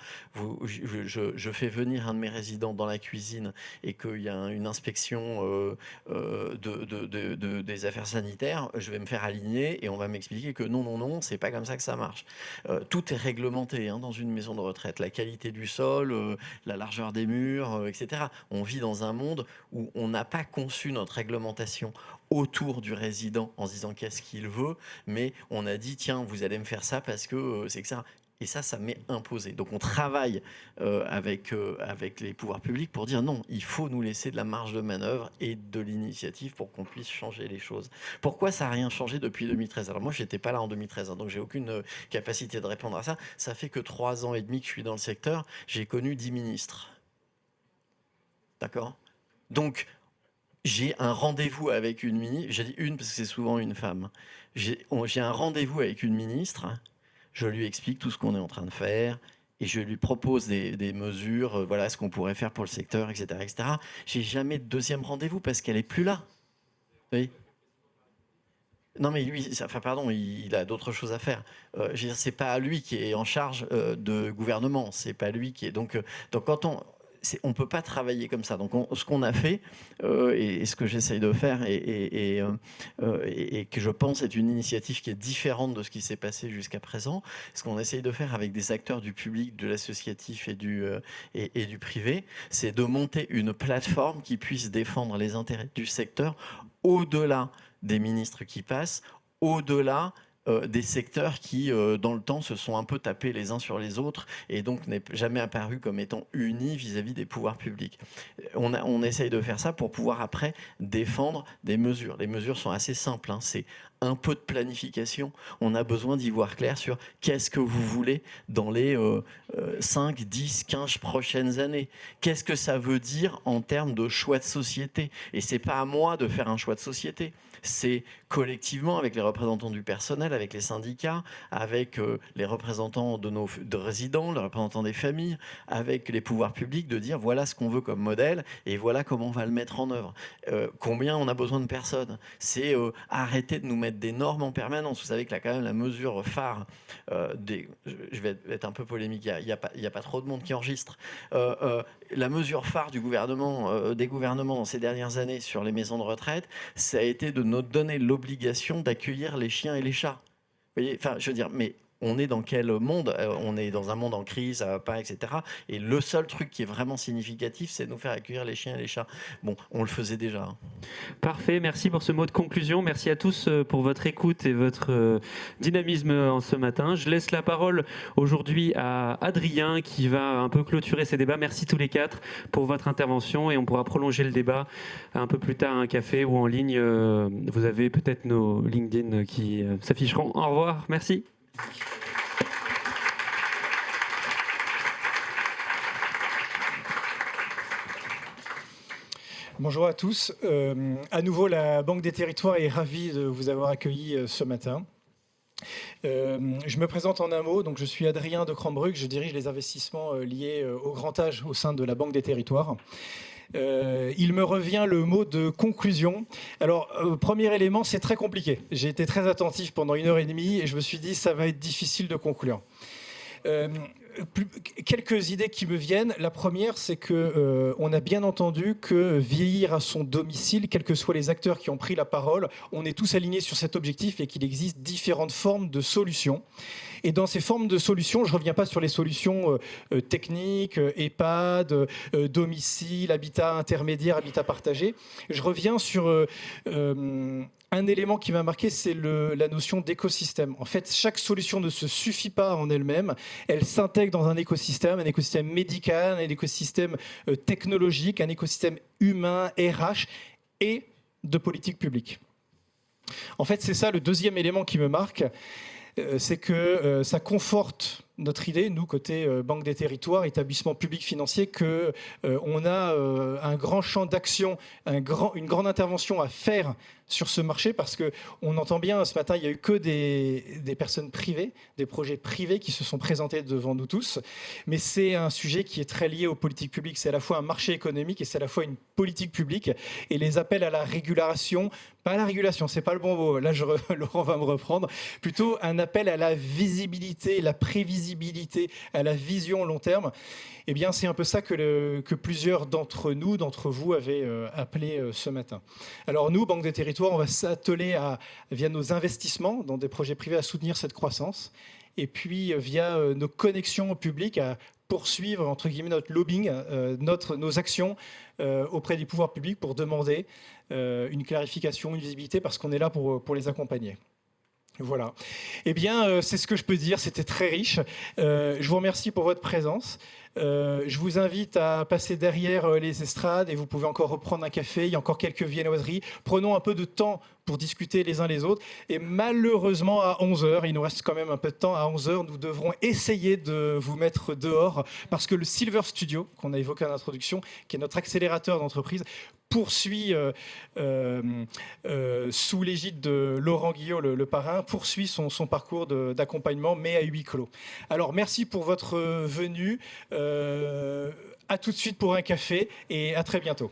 Speaker 4: je fais venir un de mes résidents dans la cuisine et qu'il y a une inspection des affaires sanitaires, je vais me faire aligner et on va m'expliquer que non, c'est pas comme ça que ça marche. Tout est réglementé dans une maison de retraite. La qualité du sol, la largeur des murs, etc. On vit dans un monde où on n'a pas conçu notre réglementation autour du résident en se disant qu'est-ce qu'il veut, mais on a dit tiens, vous allez me faire ça parce que c'est que ça. Et ça m'est imposé. Donc on travaille avec les pouvoirs publics pour dire non, il faut nous laisser de la marge de manœuvre et de l'initiative pour qu'on puisse changer les choses. Pourquoi ça n'a rien changé depuis 2013 ? Alors moi, je n'étais pas là en 2013, donc j'ai aucune capacité de répondre à ça. Ça fait que 3 ans et demi que je suis dans le secteur, j'ai connu 10 ministres. D'accord ? Donc, j'ai un rendez-vous avec une ministre, j'ai dit une parce que c'est souvent une femme. J'ai un rendez-vous avec une ministre, je lui explique tout ce qu'on est en train de faire et je lui propose des mesures, voilà ce qu'on pourrait faire pour le secteur, etc. etc. J'ai jamais de deuxième rendez-vous parce qu'elle n'est plus là. Oui. Non mais lui, il a d'autres choses à faire. Je veux dire, c'est pas lui qui est en charge de gouvernement, c'est pas lui qui est. Donc quand on ne peut pas travailler comme ça. Donc, ce qu'on a fait, et ce que j'essaye de faire, et que je pense est une initiative qui est différente de ce qui s'est passé jusqu'à présent, ce qu'on essaye de faire avec des acteurs du public, de l'associatif et du privé, c'est de monter une plateforme qui puisse défendre les intérêts du secteur au-delà des ministres qui passent, au-delà des secteurs qui, dans le temps, se sont un peu tapés les uns sur les autres et donc n'est jamais apparu comme étant unis vis-à-vis des pouvoirs publics. On essaye de faire ça pour pouvoir après défendre des mesures. Les mesures sont assez simples, hein. C'est un peu de planification. On a besoin d'y voir clair sur qu'est-ce que vous voulez dans les 5, 10, 15 prochaines années. Qu'est-ce que ça veut dire en termes de choix de société ? Et c'est pas à moi de faire un choix de société. C'est collectivement avec les représentants du personnel, avec les syndicats, avec les représentants de résidents, les représentants des familles, avec les pouvoirs publics, de dire voilà ce qu'on veut comme modèle et voilà comment on va le mettre en œuvre. Combien on a besoin de personnes ? C'est arrêter de nous mettre des normes en permanence. Vous savez que là, quand même, la mesure phare je vais être un peu polémique, il n'y a pas trop de monde qui enregistre. La mesure phare du gouvernement, des gouvernements dans ces dernières années sur les maisons de retraite, ça a été de nous donner l'obligation d'accueillir les chiens et les chats. Vous voyez, enfin, je veux dire, mais on est dans quel monde ? On est dans un monde en crise, ça va pas, etc. Et le seul truc qui est vraiment significatif, c'est de nous faire accueillir les chiens et les chats. Bon, on le faisait déjà. Hein.
Speaker 3: Parfait, merci pour ce mot de conclusion. Merci à tous pour votre écoute et votre dynamisme en ce matin. Je laisse la parole aujourd'hui à Adrien qui va un peu clôturer ces débats. Merci tous les 4 pour votre intervention et on pourra prolonger le débat un peu plus tard à un café ou en ligne. Vous avez peut-être nos LinkedIn qui s'afficheront. Au revoir, merci.
Speaker 14: Bonjour à tous. À nouveau, la Banque des Territoires est ravie de vous avoir accueillis ce matin. Je me présente en un mot. Donc, je suis Adrien de Cranbrook. Je dirige les investissements liés au grand âge au sein de la Banque des Territoires. Il me revient le mot de conclusion. Alors, premier élément, c'est très compliqué. J'ai été très attentif pendant 1h30 et je me suis dit ça va être difficile de conclure. Quelques idées qui me viennent. La première, c'est que on a bien entendu que vieillir à son domicile, quels que soient les acteurs qui ont pris la parole, on est tous alignés sur cet objectif et qu'il existe différentes formes de solutions. Et dans ces formes de solutions, je ne reviens pas sur les solutions techniques, EHPAD, domicile, habitat intermédiaire, habitat partagé. Je reviens sur un élément qui m'a marqué, c'est la notion d'écosystème. En fait, chaque solution ne se suffit pas en elle-même. Elle s'intègre dans un écosystème médical, un écosystème technologique, un écosystème humain, RH et de politique publique. En fait, c'est ça le deuxième élément qui me marque. C'est que ça conforte notre idée, nous, côté Banque des Territoires, établissement public financier, qu'on a un grand champ d'action, une grande intervention à faire sur ce marché, parce qu'on entend bien, ce matin, il n'y a eu que des personnes privées, des projets privés qui se sont présentés devant nous tous, mais c'est un sujet qui est très lié aux politiques publiques. C'est à la fois un marché économique et c'est à la fois une politique publique, et les appels à la régulation, pas à la régulation, c'est pas le bon mot, là Laurent va me reprendre, plutôt un appel à la visibilité, la prévisibilité, à la vision long terme. Eh bien, c'est un peu ça que plusieurs d'entre vous avez appelé ce matin. Alors nous, Banque des Territoires, on va s'atteler via nos investissements dans des projets privés à soutenir cette croissance, et puis via nos connexions publiques à poursuivre, entre guillemets, notre lobbying, nos actions auprès des pouvoirs publics pour demander une clarification, une visibilité, parce qu'on est là pour les accompagner. Voilà. Eh bien, c'est ce que je peux dire. C'était très riche. Je vous remercie pour votre présence. Je vous invite à passer derrière les estrades et vous pouvez encore reprendre un café. Il y a encore quelques viennoiseries. Prenons un peu de temps pour discuter les uns les autres. Et malheureusement, à 11h, il nous reste quand même un peu de temps. À 11h, nous devrons essayer de vous mettre dehors parce que le Silver Studio, qu'on a évoqué en introduction, qui est notre accélérateur d'entreprise, poursuit, sous l'égide de Laurent Guillot, le parrain, poursuit son parcours d'accompagnement, mais à huis clos. Alors, merci pour votre venue. À tout de suite pour un café et à très bientôt.